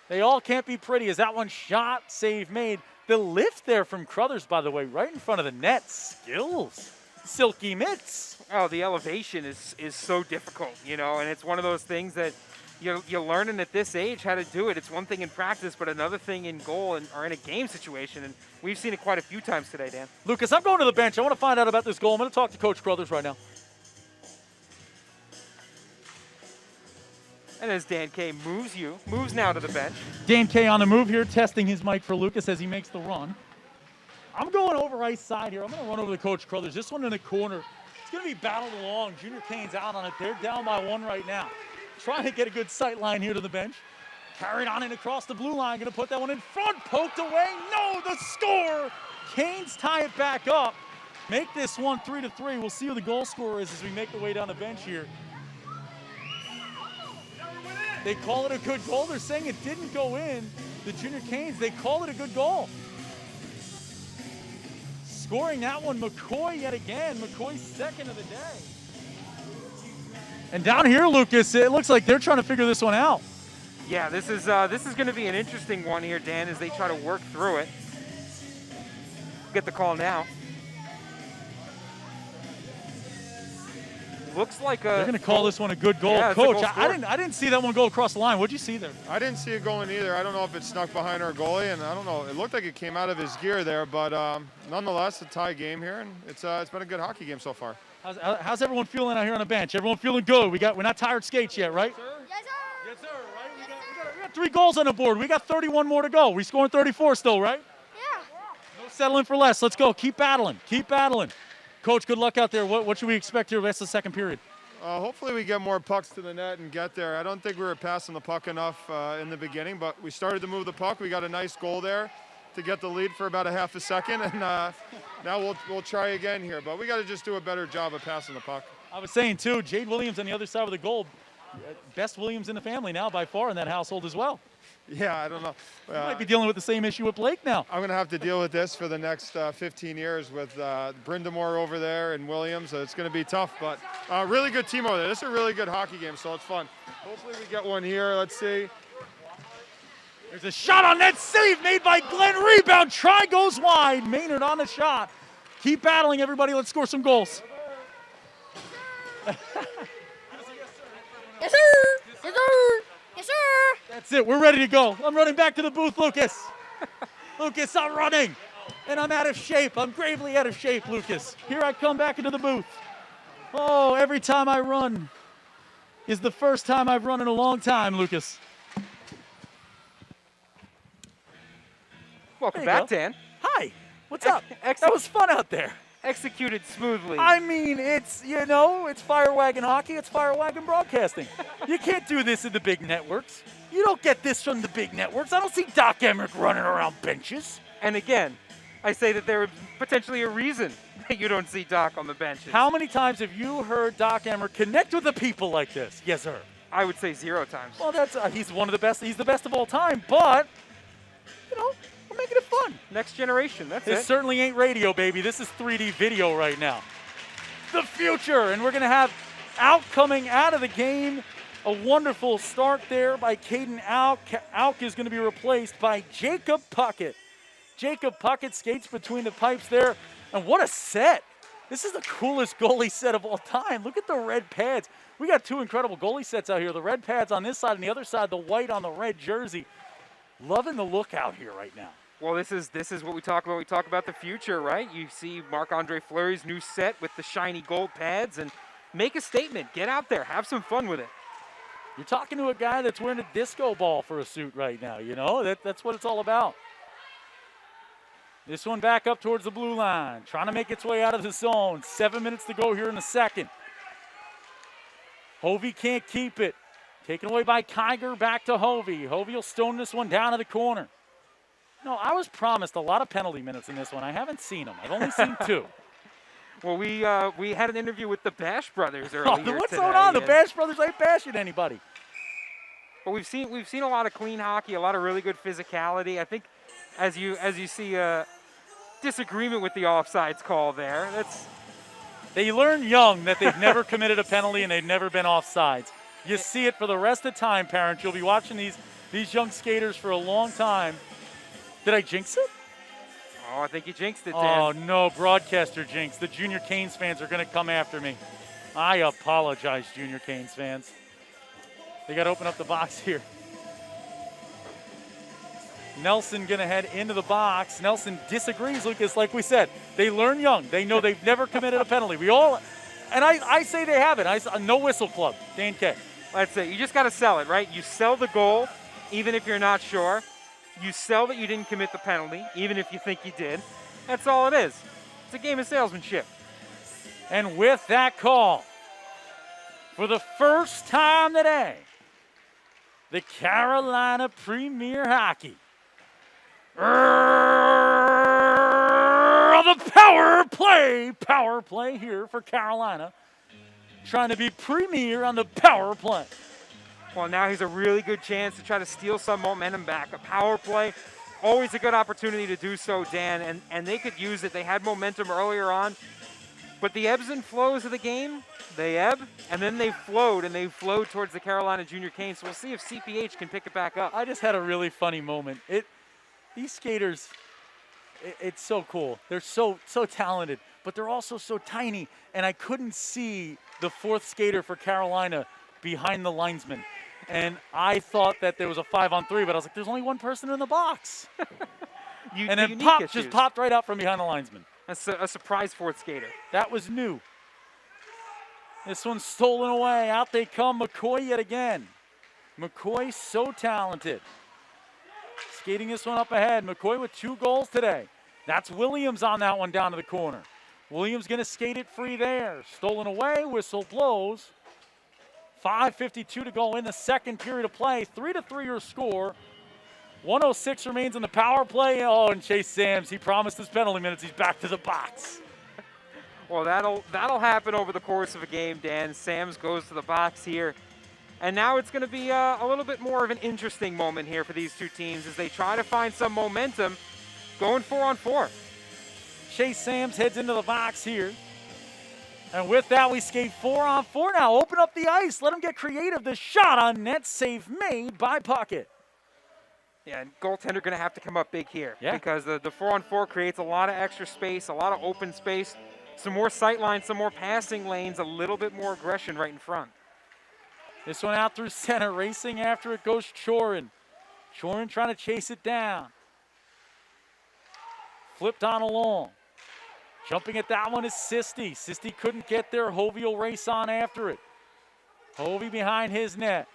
They all can't be pretty. As that one shot, save made. The lift there from Crothers, by the way, right in front of the net. Skills. Silky mitts. Oh, the elevation is so difficult, you know, and it's one of those things that you're learning at this age how to do it. It's one thing in practice, but another thing in goal or in a game situation, and we've seen it quite a few times today, Dan. Lucas, I'm going to the bench. I want to find out about this goal. I'm going to talk to Coach Crothers right now. And as Dan K moves now to the bench. Dan K on the move here, testing his mic for Lucas as he makes the run. I'm going over ice side here. I'm going to run over to Coach Crothers. This one in the corner. It's going to be battled along. Junior Kane's out on it. They're down by 1 right now. Trying to get a good sight line here to the bench. Carried on in across the blue line. Going to put that one in front. Poked away. No, the score. Canes tie it back up. Make this one 3-3. We'll see who the goal scorer is as we make the way down the bench here. They call it a good goal. They're saying it didn't go in. The Junior Canes, they call it a good goal. Scoring that one, Mccoy yet again. McCoy's second of the day. And down here, Lucas, it looks like they're trying to figure this one out. Yeah, this is going to be an interesting one here, Dan, as they try to work through it. Get the call now. Looks like they're going to call this one a good goal. Yeah, Coach, I I didn't see that one go across the line. What did you see there? I didn't see it going either. I don't know if it snuck behind our goalie, and I don't know. It looked like it came out of his gear there, but nonetheless, a tie game here, and it's been a good hockey game so far. How's everyone feeling out here on the bench? Everyone feeling good? We're not tired skates yet, right? Yes, sir. Yes, sir. Right? We got 3 goals on the board. We got 31 more to go. We scoring 34 still, right? Yeah. No settling for less. Let's go. Keep battling. Keep battling. Coach, good luck out there. What should we expect here the rest of the second period? Hopefully we get more pucks to the net and get there. I don't think we were passing the puck enough in the beginning, but we started to move the puck. We got a nice goal there to get the lead for about a half a second, and now we'll try again here. But we got to just do a better job of passing the puck. I was saying, too, Jade Williams on the other side of the goal. Best Williams in the family now by far in that household as well. Yeah, I don't know. You might be dealing with the same issue with Blake now. I'm going to have to deal with this for the next 15 years with Brindamore over there and Williams. It's going to be tough, but really good team over there. This is a really good hockey game, so it's fun. Hopefully we get one here. Let's see. There's a shot on net, save made by Glenn. Rebound, try goes wide. Maynard on the shot. Keep battling, everybody. Let's score some goals. Yes, sir. Yes, sir. Yes, sir. That's it. We're ready to go. I'm running back to the booth, Lucas. Lucas, I'm running. And I'm out of shape. I'm gravely out of shape, Lucas. Here I come back into the booth. Oh, every time I run is the first time I've run in a long time, Lucas. Welcome There you back, go. Dan. Hi. What's up? That was fun out there. Executed smoothly. I mean, it's Fire Wagon hockey. It's Fire Wagon broadcasting. You can't do this in the big networks. You don't get this from the big networks. I don't see Doc Emmerich running around benches. And again, I say that there is potentially a reason that you don't see Doc on the benches. How many times have you heard Doc Emmerich connect with the people like this? Yes, sir. I would say 0 times. Well, that's he's one of the best. He's the best of all time. But we're making it fun. Next generation, that's This it. certainly ain't radio, baby. This is 3D video right now. The future, and we're going to have coming out of the game. A wonderful start there by Caden Auk. Auk is going to be replaced by Jacob Puckett. Jacob Puckett skates between the pipes there, and what a set. This is the coolest goalie set of all time. Look at the red pads. We got 2 incredible goalie sets out here. The red pads on this side and the other side, the white on the red jersey. Loving the look out here right now. Well, this is what we talk about. We talk about the future, right? You see Marc-Andre Fleury's new set with the shiny gold pads, and make a statement. Get out there. Have some fun with it. You're talking to a guy that's wearing a disco ball for a suit right now, That's what it's all about. This one back up towards the blue line, trying to make its way out of the zone. 7 minutes to go here in the second. Hovey can't keep it. Taken away by Kiger, back to Hovey. Hovey will stone this one down to the corner. No, I was promised a lot of penalty minutes in this one. I haven't seen them. I've only seen 2. Well, we had an interview with the Bash brothers earlier What's today. going on? The Bash brothers ain't bashing anybody. Well, we've seen a lot of clean hockey, a lot of really good physicality. I think as you see a disagreement with the offsides call there, They learn young that they've never committed a penalty and they've never been offsides. You see it for the rest of the time, parents. You'll be watching these young skaters for a long time. Did I jinx it? Oh, I think you jinxed it, Dan. Oh, no, broadcaster jinx. The Junior Canes fans are going to come after me. I apologize, Junior Canes fans. They got to open up the box here. Nelson going to head into the box. Nelson disagrees, Lucas, like we said. They learn young. They know they've never committed a penalty. I say they haven't. No whistle club, Dan K. That's it. You just got to sell it, right? You sell the goal, even if you're not sure. You sell that you didn't commit the penalty, even if you think you did. That's all it is. It's a game of salesmanship. And with that call, for the first time today, the Carolina Premier Hockey. The power play here for Carolina. Trying to be premier on the power play. Well, now he's a really good chance to try to steal some momentum back. A power play, always a good opportunity to do so, Dan, and they could use it. They had momentum earlier on, but the ebbs and flows of the game, they ebb, and then they flowed towards the Carolina Junior Canes. So we'll see if CPH can pick it back up. I just had a really funny moment. These skaters, it's so cool. They're so talented, but they're also so tiny, and I couldn't see the 4th skater for Carolina behind the linesman. And I thought that there was a 5-on-3, but I was like, there's only one person in the box. And then just popped right out from behind the linesman. That's a surprise 4th skater. That was new. This one's stolen away. Out they come, Mccoy yet again. Mccoy so talented. Skating this one up ahead. Mccoy with 2 goals today. That's Williams on that one down to the corner. Williams going to skate it free there. Stolen away, whistle blows. 5:52 to go in the second period of play. 3-3 your score. 1:06 remains in the power play. Oh, and Chase Sams, he promised his penalty minutes. He's back to the box. Well, that'll happen over the course of a game, Dan. Sams goes to the box here. And now it's going to be a little bit more of an interesting moment here for these two teams as they try to find some momentum going 4-on-4. Chase Sams heads into the box here. And with that, we skate 4-on-4 now. Open up the ice. Let them get creative. The shot on net, save made by Puckett. Yeah, and goaltender going to have to come up big here. Yeah. Because the 4-on-4 creates a lot of extra space, a lot of open space, some more sight lines, some more passing lanes, a little bit more aggression right in front. This one out through center. Racing after it goes Chorin. Chorin trying to chase it down. Flipped on along. Jumping at that one is Sisti. Sisti couldn't get there. Hovey will race on after it. Hovey behind his net.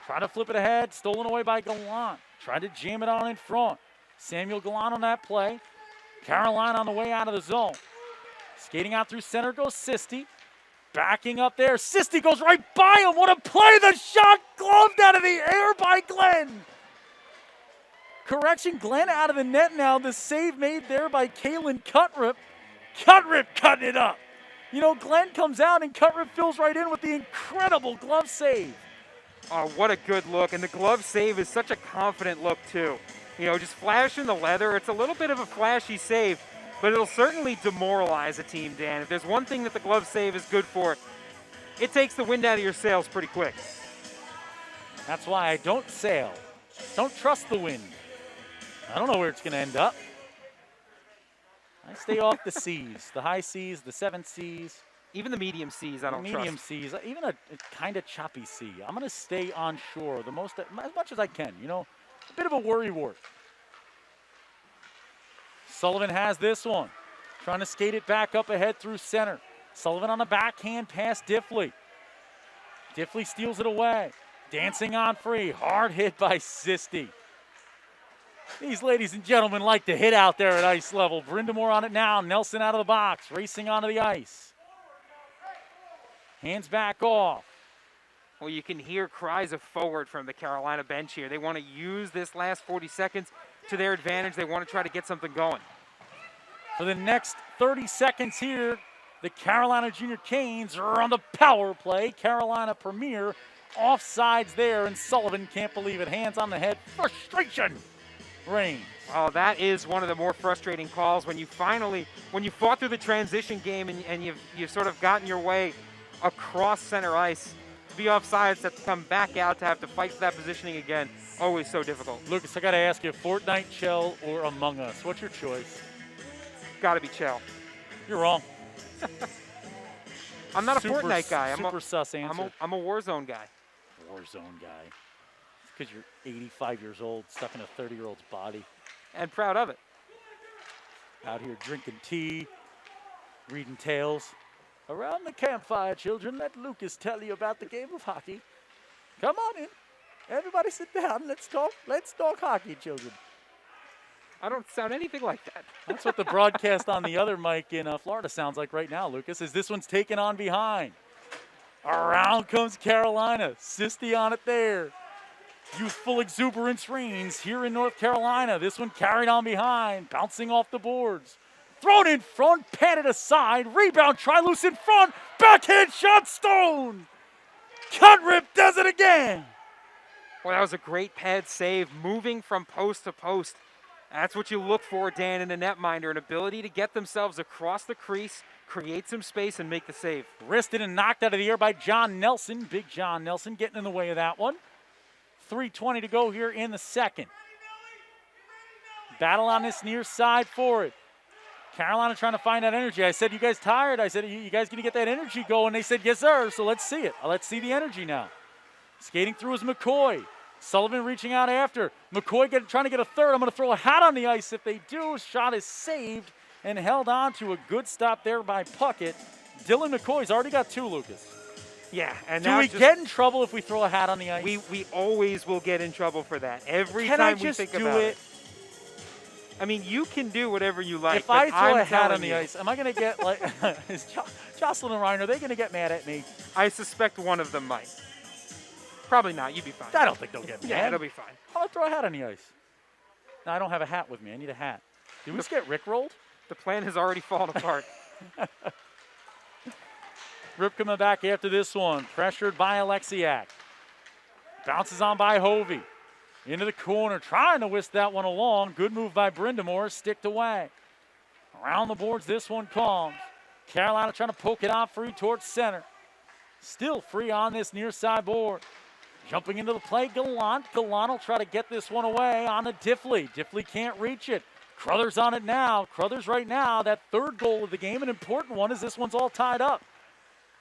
Trying to flip it ahead. Stolen away by Gallant. Tried to jam it on in front. Samuel Gallant on that play. Caroline on the way out of the zone. Skating out through center goes Sisti. Backing up there. Sisti goes right by him. What a play. The shot gloved out of the air by Glenn. Correction, Glenn out of the net now. The save made there by Kalen Cutrip. Cutrip cutting it up. You know, Glenn comes out and Cutrip fills right in with the incredible glove save. Oh, what a good look. And the glove save is such a confident look, too. You know, just flashing the leather. It's a little bit of a flashy save, but it'll certainly demoralize a team, Dan. If there's one thing that the glove save is good for, it takes the wind out of your sails pretty quick. That's why I don't sail. Don't trust the wind. I don't know where it's going to end up. I stay off the seas, the high seas, the 7 seas. Even the medium seas, I don't medium trust. seas, even a kind of choppy sea. I'm going to stay on shore as much as I can, you know. A bit of a worry wart. Sullivan has this one. Trying to skate it back up ahead through center. Sullivan on the backhand pass Diffley. Diffley steals it away. Dancing on free. Hard hit by Sisti. These ladies and gentlemen like to hit out there at ice level. Brindamore on it now. Nelson out of the box. Racing onto the ice. Hands back off. Well, you can hear cries of forward from the Carolina bench here. They want to use this last 40 seconds to their advantage. They want to try to get something going. For the next 30 seconds here, the Carolina Junior Canes are on the power play. Carolina Premier offsides there, and Sullivan can't believe it. Hands on the head. Frustration reigns. Oh, that is one of the more frustrating calls when you fought through the transition game and you've sort of gotten your way across center ice. To be offsides, have to come back out to have to fight for that positioning again. Always so difficult. Lucas, I got to ask you, Fortnite, Chell, or Among Us? What's your choice? Got to be Chell. You're wrong. I'm not a Fortnite guy. Super sus answer. I'm a Warzone guy. Warzone guy. It's because you're 85 years old, stuck in a 30-year-old's body. And proud of it. Out here drinking tea, reading tales. Around the campfire, children, let Lucas tell you about the game of hockey. Come on in. Everybody sit down. Let's talk hockey, children. I don't sound anything like that. That's what the broadcast on the other mic in Florida sounds like right now, Lucas, as this one's taken on behind. Around comes Carolina. Sisti on it there. Youthful exuberance reigns here in North Carolina. This one carried on behind, bouncing off the boards. Thrown in front, patted aside, rebound, try loose in front, backhand shot, Stone! Cutrip does it again! Well, that was a great pad save, moving from post to post. That's what you look for, Dan, in a netminder, an ability to get themselves across the crease, create some space, and make the save. Wristed and knocked out of the air by John Nelson. Big John Nelson getting in the way of that one. 3:20 to go here in the second. Battle on this near side for it. Carolina trying to find that energy. I said, you guys tired? I said, you guys going to get that energy going? They said, yes, sir. So let's see it. Let's see the energy now. Skating through is Mccoy. Sullivan reaching out after. Mccoy trying to get a third. I'm going to throw a hat on the ice. If they do, shot is saved and held on to a good stop there by Puckett. Dylan McCoy's already got 2, Lucas. Yeah. And do we get in trouble if we throw a hat on the ice? We always will get in trouble for that. Every Can time I just we think do about it. I mean, you can do whatever you like. If I but throw I'm a hat on telling the you, ice, am I going to get like is Jocelyn and Ryan? Are they going to get mad at me? I suspect one of them might. Probably not. You'd be fine. I don't think they'll get mad. Yeah, it'll be fine. I'll throw a hat on the ice. No, I don't have a hat with me. I need a hat. Did we just get rickrolled? The plan has already fallen apart. Rip coming back after this one. Pressured by Alexiak. Bounces on by Hovey. Into the corner, trying to whisk that one along. Good move by Brindamore, sticked away. Around the boards, this one comes. Carolina trying to poke it out free towards center. Still free on this near side board. Jumping into the play, Gallant. Gallant will try to get this one away on to Diffley. Diffley can't reach it. Crothers on it now. Crothers right now, that third goal of the game, an important one as this one's all tied up.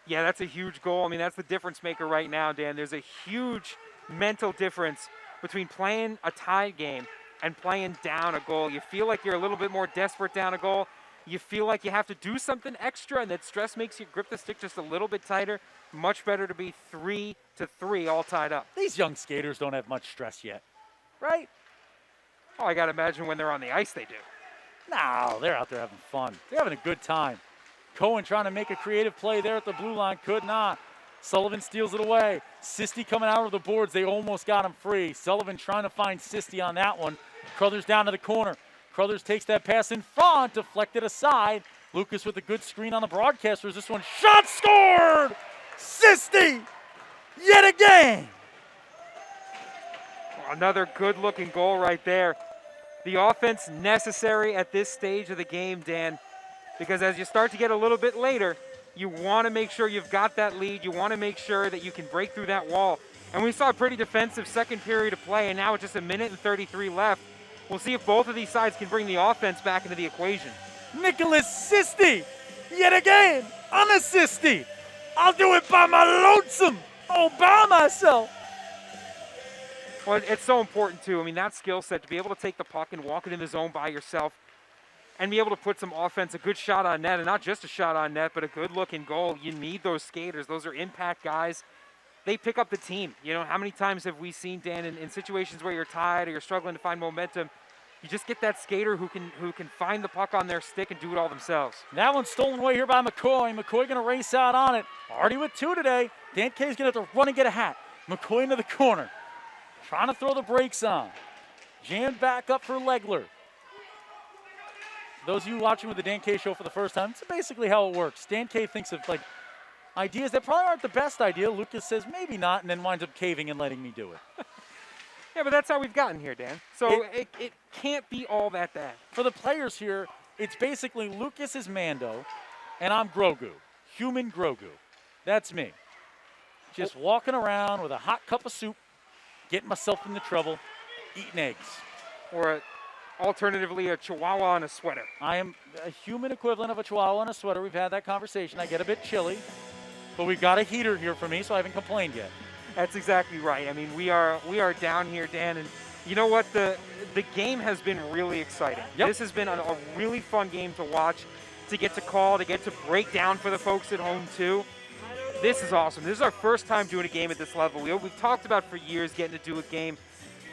Yeah, that's a huge goal. I mean, that's the difference maker right now, Dan. There's a huge mental difference between playing a tied game and playing down a goal. You feel like you're a little bit more desperate down a goal. You feel like you have to do something extra, and that stress makes you grip the stick just a little bit tighter. Much better to be 3-3 all tied up. These young skaters don't have much stress yet, right? Oh, I got to imagine when they're on the ice they do. No, they're out there having fun. They're having a good time. Cohen trying to make a creative play there at the blue line, could not. Sullivan steals it away. Sisti coming out of the boards. They almost got him free. Sullivan trying to find Sisti on that one. Crothers down to the corner. Crothers takes that pass in front, deflected aside. Lucas with a good screen on the broadcasters. This one, shot scored! Sisti, yet again. Another good-looking goal right there. The offense necessary at this stage of the game, Dan, because as you start to get a little bit later, you want to make sure you've got that lead. You want to make sure that you can break through that wall. And we saw a pretty defensive second period of play, and now with just 1:33 left, we'll see if both of these sides can bring the offense back into the equation. Nicholas Sisti, yet again, unassisted. I'll do it by my lonesome, all by myself. Well, it's so important, too. I mean, that skill set, to be able to take the puck and walk it in the zone by yourself and be able to put some offense, a good shot on net, and not just a shot on net, but a good-looking goal. You need those skaters. Those are impact guys. They pick up the team. You know, how many times have we seen, Dan, in situations where you're tied or you're struggling to find momentum, you just get that skater who can find the puck on their stick and do it all themselves. That one's stolen away here by McCoy. McCoy going to race out on it. Already with two today. Dan K's going to have to run and get a hat. McCoy into the corner. Trying to throw the brakes on. Jammed back up for Legler. Those of you watching with the Dan K Show for the first time, it's basically how it works. Dan K thinks of like ideas that probably aren't the best idea. Lucas says maybe not, and then winds up caving and letting me do it. Yeah, but that's how we've gotten here, Dan. So it can't be all that bad. For the players here, it's basically Lucas is Mando, and I'm Grogu. Human Grogu. That's me. Just walking around with a hot cup of soup, getting myself into trouble, eating eggs. Or alternatively, a chihuahua in a sweater. I am a human equivalent of a chihuahua in a sweater. We've had that conversation. I get a bit chilly, but we've got a heater here for me, so I haven't complained yet. That's exactly right. I mean, we are down here, Dan, and you know what? The game has been really exciting. Yep. This has been a really fun game to watch, to get to call, to get to break down for the folks at home, too. This is awesome. This is our first time doing a game at this level. We've talked about for years getting to do a game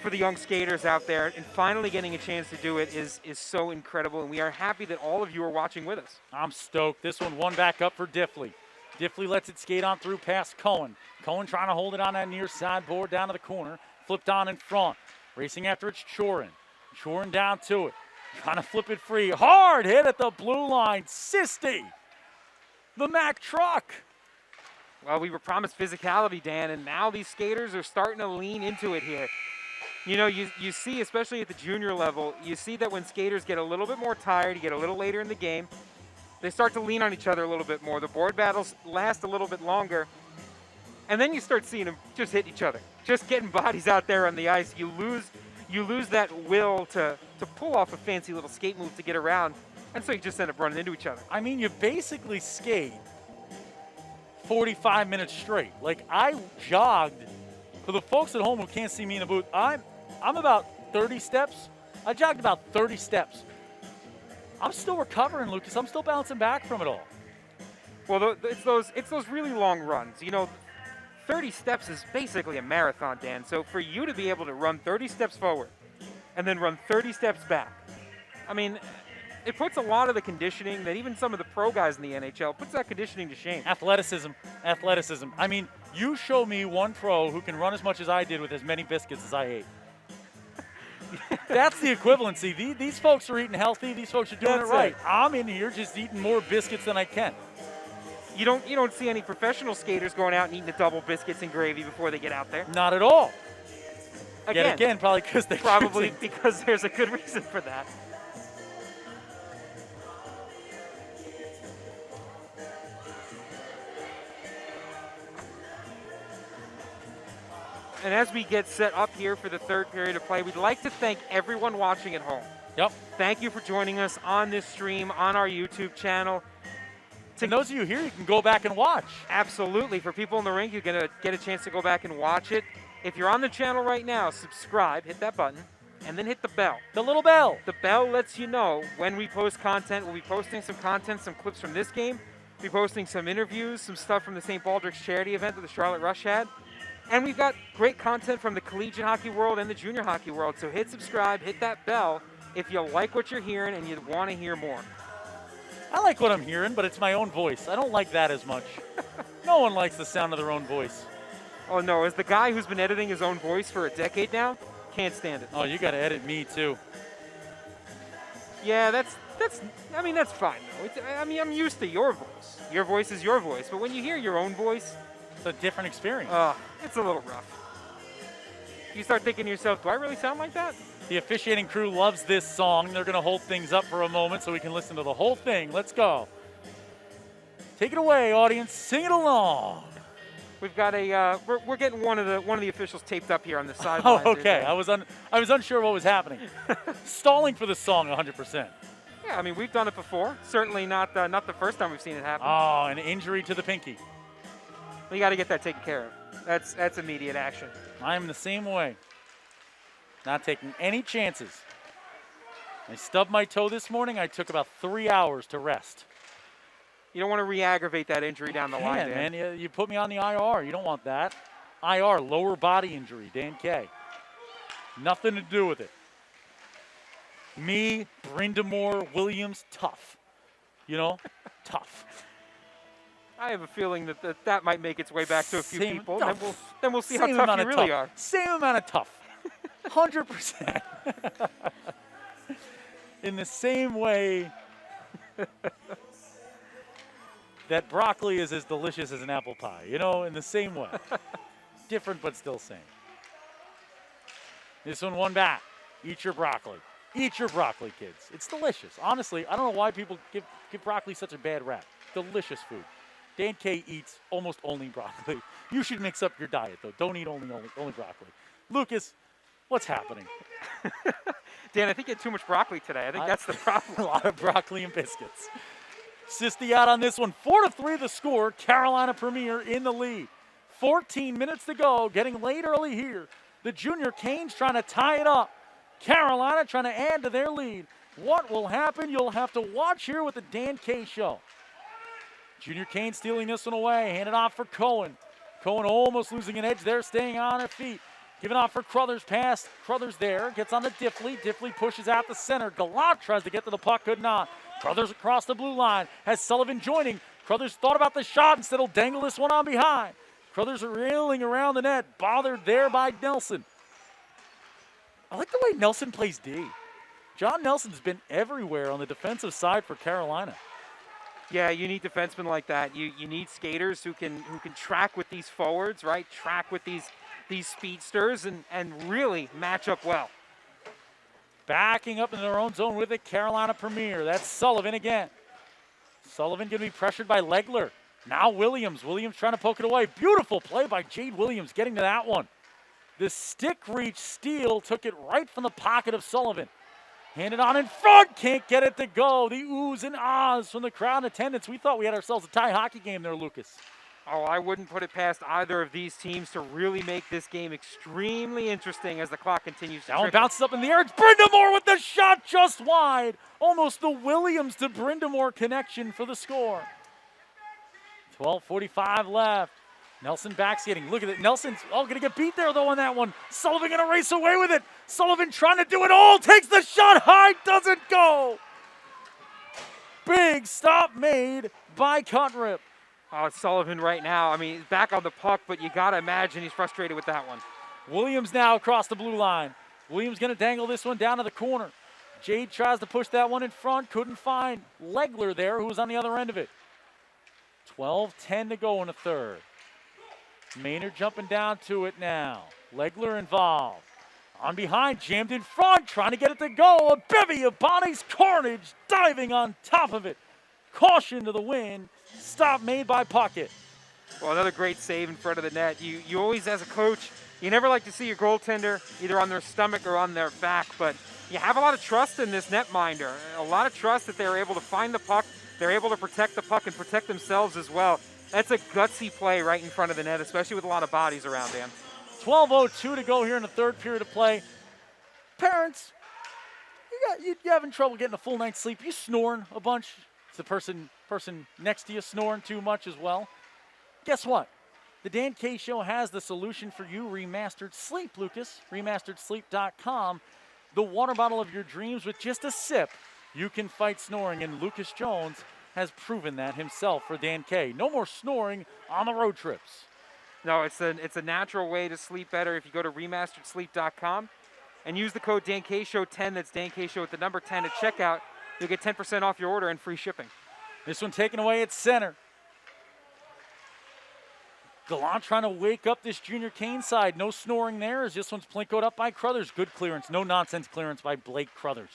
for the young skaters out there, and finally getting a chance to do it is so incredible, and we are happy that all of you are watching with us. I'm stoked. This one back up for Diffley. Diffley lets it skate on through past Cohen. Cohen trying to hold it on that near side board down to the corner. Flipped on in front. Racing after it's Chorin. Chorin down to it. Trying to flip it free. Hard hit at the blue line. Sisti. The Mack truck. Well, we were promised physicality, Dan, and now these skaters are starting to lean into it here. You know, you see, especially at the junior level, you see that when skaters get a little bit more tired, you get a little later in the game, they start to lean on each other a little bit more. The board battles last a little bit longer. And then you start seeing them just hit each other, just getting bodies out there on the ice. You lose that will to pull off a fancy little skate move to get around. And so you just end up running into each other. I mean, you basically skate 45 minutes straight. Like, I jogged. For the folks at home who can't see me in the booth, I'm about 30 steps. I jogged about 30 steps. I'm still recovering, Lucas. I'm still bouncing back from it all. Well, it's those really long runs. You know, 30 steps is basically a marathon, Dan. So for you to be able to run 30 steps forward and then run 30 steps back I mean, it puts a lot of the conditioning that even some of the pro guys in the NHL, puts that conditioning to shame. Athleticism. I mean, you show me one pro who can run as much as I did with as many biscuits as I ate. That's the equivalency. These folks are eating healthy. These folks are doing That's it right. it. I'm in here just eating more biscuits than I can. You don't see any professional skaters going out and eating the double biscuits and gravy before they get out there. Not at all. Again, Yet again, probably because they're probably choosing. because there's a good reason for that. And as we get set up here for the third period of play, we'd like to thank everyone watching at home. Yep. Thank you for joining us on this stream, on our YouTube channel. And those of you here, you can go back and watch. Absolutely. For people in the rink, you're going to get a chance to go back and watch it. If you're on the channel right now, subscribe, hit that button, and then hit the bell. The little bell. The bell lets you know when we post content. We'll be posting some content, some clips from this game. We'll be posting some interviews, some stuff from the St. Baldrick's charity event that the Charlotte Rush had. And we've got great content from the collegiate hockey world and the junior hockey world. So hit subscribe, hit that bell if you like what you're hearing and you want to hear more. I like what I'm hearing, but it's my own voice. I don't like that as much. No one likes the sound of their own voice. Oh no, as the guy who's been editing his own voice for a decade now, can't stand it. Oh, you got to edit me too. Yeah, that's fine though. I'm used to your voice. Your voice is your voice, but when you hear your own voice, It's a different experience. it's a little rough. You start thinking to yourself, do I really sound like that? The officiating crew loves this song. They're going to hold things up for a moment so we can listen to the whole thing. Let's go. Take it away, audience. Sing it along. We've got we're getting one of the officials taped up here on the Oh, sidelines. okay. I was unsure what was happening. Stalling for the song 100%. Yeah, I mean we've done it before. Certainly not the first time we've seen it happen. Oh, an injury to the pinky. We got to get that taken care of. That's immediate action. I'm the same way. Not taking any chances. I stubbed my toe this morning. I took about 3 hours to rest. You don't want to re-aggravate that injury down the line, Man, you put me on the IR. You don't want that. IR, lower body injury, Dan K. Nothing to do with it. Me, Brindamore, Williams, tough. You know, tough. I have a feeling that might make its way back to a few Same- people. no, Then we'll see how Same tough amount you of really tough. are. Same amount of tough. 100%. In the same way that broccoli is as delicious as an apple pie. You know, in the same way. Different, but still same. This one back. Eat your broccoli. Eat your broccoli, kids. It's delicious. Honestly, I don't know why people give broccoli such a bad rap. Delicious food. Dan K eats almost only broccoli. You should mix up your diet, though. Don't eat only broccoli. Lucas, what's happening? Dan, I think you had too much broccoli today. I think that's the problem. A lot of broccoli and biscuits. Sisti out on this one. 4-3 the score. Carolina Premier in the lead. 14 minutes to go. Getting late early here. The Junior Canes trying to tie it up. Carolina trying to add to their lead. What will happen? You'll have to watch here with the Dan K Show. Junior Kane stealing this one away. Handed off for Cohen. Cohen almost losing an edge there, staying on her feet. Giving off for Crothers pass. Crothers there. Gets on to Diffley. Diffley pushes out the center. Gallant tries to get to the puck. Could not. Crothers across the blue line. Has Sullivan joining. Crothers thought about the shot. Instead will dangle this one on behind. Crothers reeling around the net. Bothered there by Nelson. I like the way Nelson plays D. John Nelson's been everywhere on the defensive side for Carolina. Yeah, you need defensemen like that. You need skaters who can track with these forwards, right? Track with these speedsters and really match up well. Backing up in their own zone with it, Carolina Premier. That's Sullivan again. Sullivan going to be pressured by Legler. Now Williams. Williams trying to poke it away. Beautiful play by Jade Williams getting to that one. The stick reach steal took it right from the pocket of Sullivan. Handed on in front. Can't get it to go. The oohs and ahs from the crowd in attendance. We thought we had ourselves a tie hockey game there, Lucas. Oh, I wouldn't put it past either of these teams to really make this game extremely interesting as the clock continues to That one trickle. bounces up in the air. It's Brindamore with the shot just wide. Almost the Williams to Brindamore connection for the score. 12:45 left. Nelson backskating. Look at it. Nelson's going to get beat there, though, on that one. Sullivan going to race away with it. Sullivan trying to do it all. Takes the shot high. Doesn't go. Big stop made by Cutrip. Oh, it's Sullivan right now. I mean, he's back on the puck, but you got to imagine he's frustrated with that one. Williams now across the blue line. Williams going to dangle this one down to the corner. Jade tries to push that one in front. Couldn't find Legler there, who was on the other end of it. 12-10 to go in the third. Maynard jumping down to it now. Legler involved. On behind, jammed in front, trying to get it to go. A bevy of Bonnie's Carnage diving on top of it. Caution to the wind. Stop made by Puckett. Well, another great save in front of the net. You always, as a coach, you never like to see your goaltender either on their stomach or on their back, but you have a lot of trust in this netminder. A lot of trust that they're able to find the puck. They're able to protect the puck and protect themselves as well. That's a gutsy play right in front of the net, especially with a lot of bodies around, Dan. 12:02 to go here in the third period of play. Parents, you having trouble getting a full night's sleep? You snoring a bunch? Is the person next to you snoring too much as well? Guess what? The Dan K Show has the solution for you. Remastered Sleep, Lucas. Remasteredsleep.com. The water bottle of your dreams with just a sip. You can fight snoring, and Lucas Jones has proven that himself for Dan K. No more snoring on the road trips. No, it's a natural way to sleep better if you go to remasteredsleep.com and use the code DanKShow10. That's DanKShow with the number 10 at checkout. You'll get 10% off your order and free shipping. This one taken away at center. Gallant trying to wake up this Junior Kane side. No snoring there as this one's plinkoed up by Crothers. Good clearance. No nonsense clearance by Blake Crothers.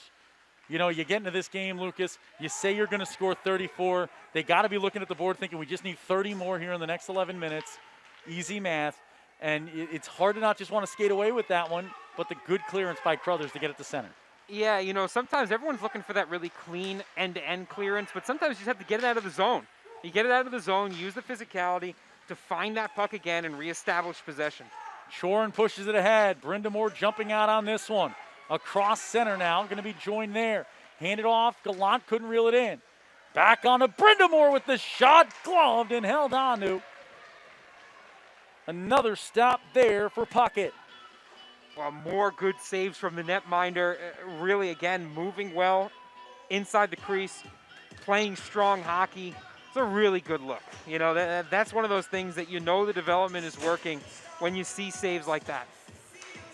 You know, you get into this game, Lucas, you say you're going to score 34. They got to be looking at the board thinking we just need 30 more here in the next 11 minutes. Easy math. And it's hard to not just want to skate away with that one, but the good clearance by Crothers to get it to center. Yeah, you know, sometimes everyone's looking for that really clean end-to-end clearance, but sometimes you just have to get it out of the zone. You get it out of the zone, use the physicality to find that puck again and reestablish possession. Shorin pushes it ahead. Brindamore jumping out on this one. Across center now, going to be joined there. Handed off, Gallant couldn't reel it in. Back on to Brindamore with the shot, gloved and held on to. Another stop there for Puckett. Well, more good saves from the netminder. Really, again, moving well inside the crease, playing strong hockey. It's a really good look. You know, that's one of those things that you know the development is working when you see saves like that.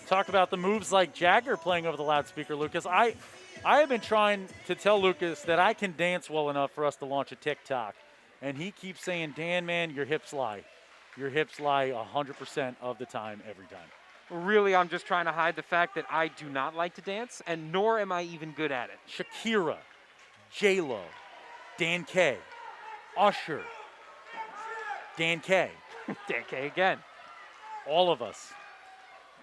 Talk about the moves like Jagger playing over the loudspeaker, Lucas. I have been trying to tell Lucas that I can dance well enough for us to launch a TikTok. And he keeps saying, Dan, man, your hips lie. Your hips lie 100% of the time, every time. Really, I'm just trying to hide the fact that I do not like to dance, and nor am I even good at it. Shakira, J-Lo, Dan K, Usher, Dan K. Dan K again. All of us.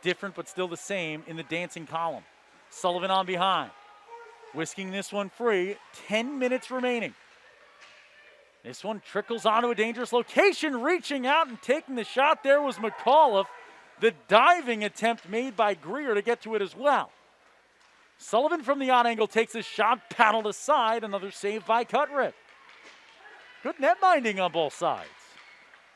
Different but still the same in the dancing column. Sullivan on behind. Whisking this one free. 10 minutes remaining. This one trickles onto a dangerous location. Reaching out and taking the shot there was McAuliffe. The diving attempt made by Grier to get to it as well. Sullivan from the odd angle takes his shot, paddled aside. Another save by Cutrip. Good net minding on both sides.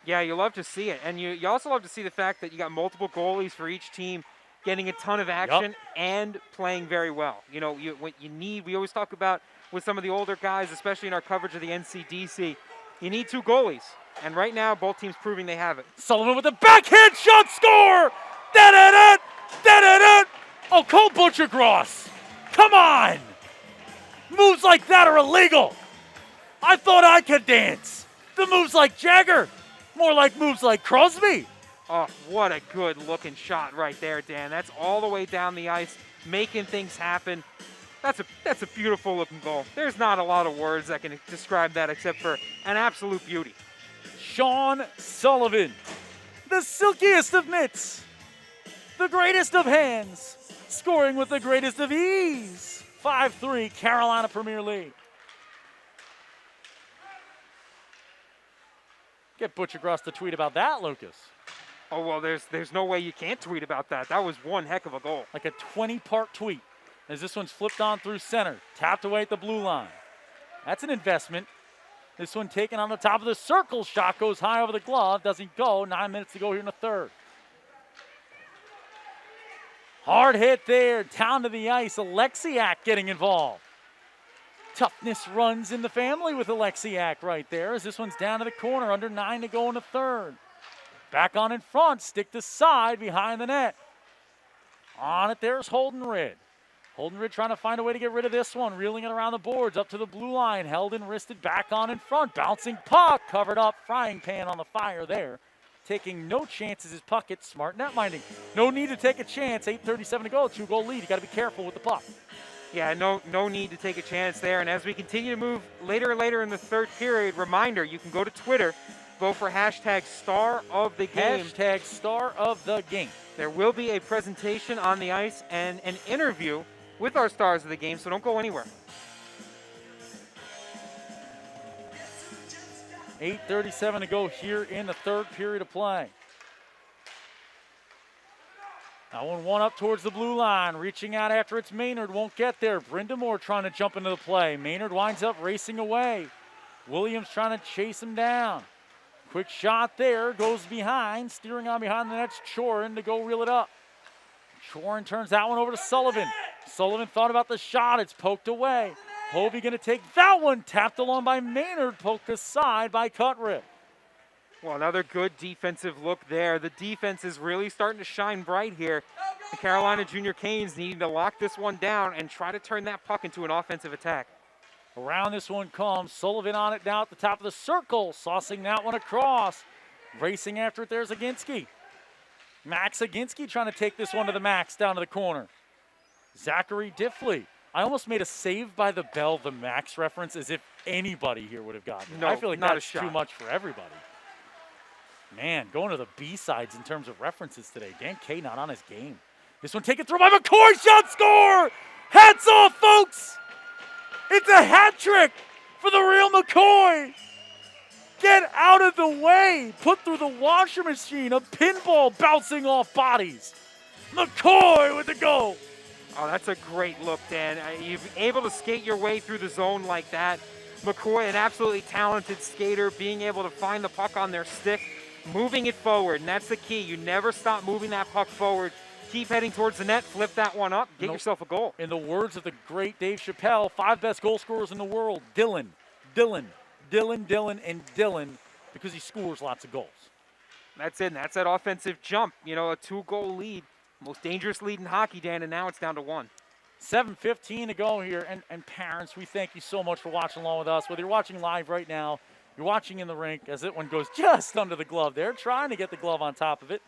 Yeah, you love to see it. And you also love to see the fact that you got multiple goalies for each team getting a ton of action and playing very well. You know, what you need, we always talk about with some of the older guys, especially in our coverage of the NCDC, you need two goalies. And right now, both teams proving they have it. Sullivan with a backhand shot, score! Da-da-da! Da-da-da! Oh, Cole Butchergross! Come on! Moves like that are illegal! I thought I could dance. The moves like Jagger. More like moves like Crosby. Oh, what a good-looking shot right there, Dan. That's all the way down the ice, making things happen. That's a beautiful-looking goal. There's not a lot of words that can describe that except for an absolute beauty. Sean Sullivan, the silkiest of mitts, the greatest of hands, scoring with the greatest of ease. 5-3, Carolina Premier League. Get Butchergross to tweet about that, Lucas. Oh, well, there's no way you can't tweet about that. That was one heck of a goal. Like a 20-part tweet as this one's flipped on through center. Tapped away at the blue line. That's an investment. This one taken on the top of the circle. Shot goes high over the glove. Doesn't go. 9 minutes to go here in the third. Hard hit there. Down to the ice. Alexiak getting involved. Toughness runs in the family with Alexiak right there as this one's down to the corner. Under 9 to go in the third. Back on in front. Stick to side behind the net. On it there's Holdenrid. Holdenrid trying to find a way to get rid of this one. Reeling it around the boards. Up to the blue line. Held and wristed back on in front. Bouncing puck. Covered up. Frying pan on the fire there. Taking no chances is Puckett. Smart net minding. No need to take a chance. 8:37 to go. 2-goal lead. You got to be careful with the puck. Yeah, no need to take a chance there. And as we continue to move later in the third period, reminder, you can go to Twitter, vote for hashtag Star of the Game. Hashtag Star of the Game. There will be a presentation on the ice and an interview with our stars of the game, so don't go anywhere. 8:37 to go here in the third period of play. That one up towards the blue line. Reaching out after it's Maynard. Won't get there. Brindamore trying to jump into the play. Maynard winds up racing away. Williams trying to chase him down. Quick shot there. Goes behind. Steering on behind the net's Chorin to go reel it up. Chorin turns that one over to Sullivan. Sullivan thought about the shot. It's poked away. Hovey going to take that one. Tapped along by Maynard. Poked aside by Cutrip. Well, another good defensive look there. The defense is really starting to shine bright here. The Carolina Junior Canes needing to lock this one down and try to turn that puck into an offensive attack. Around this one comes. Sullivan on it now at the top of the circle. Saucing that one across. Racing after it, there's Aginski. Max Aginski trying to take this one to the max down to the corner. Zachary Diffley. I almost made a Saved by the Bell, the Max reference, as if anybody here would have gotten it. No, I feel like not that's a shot. too much for everybody. Man, going to the B-sides in terms of references today. Dan K not on his game. This one taken through by McCoy. Shot score! Hats off, folks! It's a hat trick for the real McCoy. Get out of the way. Put through the washer machine. A pinball bouncing off bodies. McCoy with the goal. Oh, that's a great look, Dan. You're able to skate your way through the zone like that. McCoy, an absolutely talented skater, being able to find the puck on their stick, moving it forward, and that's the key. You never stop moving that puck forward. Keep heading towards the net, flip that one up, get yourself a goal. In the words of the great Dave Chappelle, 5 best goal scorers in the world, Dylan, and Dylan, because he scores lots of goals. That's it, and that's that offensive jump. You know, a 2-goal lead. Most dangerous lead in hockey, Dan, and now it's down to 1. 7:15 to go here, and parents, we thank you so much for watching along with us. Whether you're watching live right now, you're watching in the rink, as that one goes just under the glove there, trying to get the glove on top of it.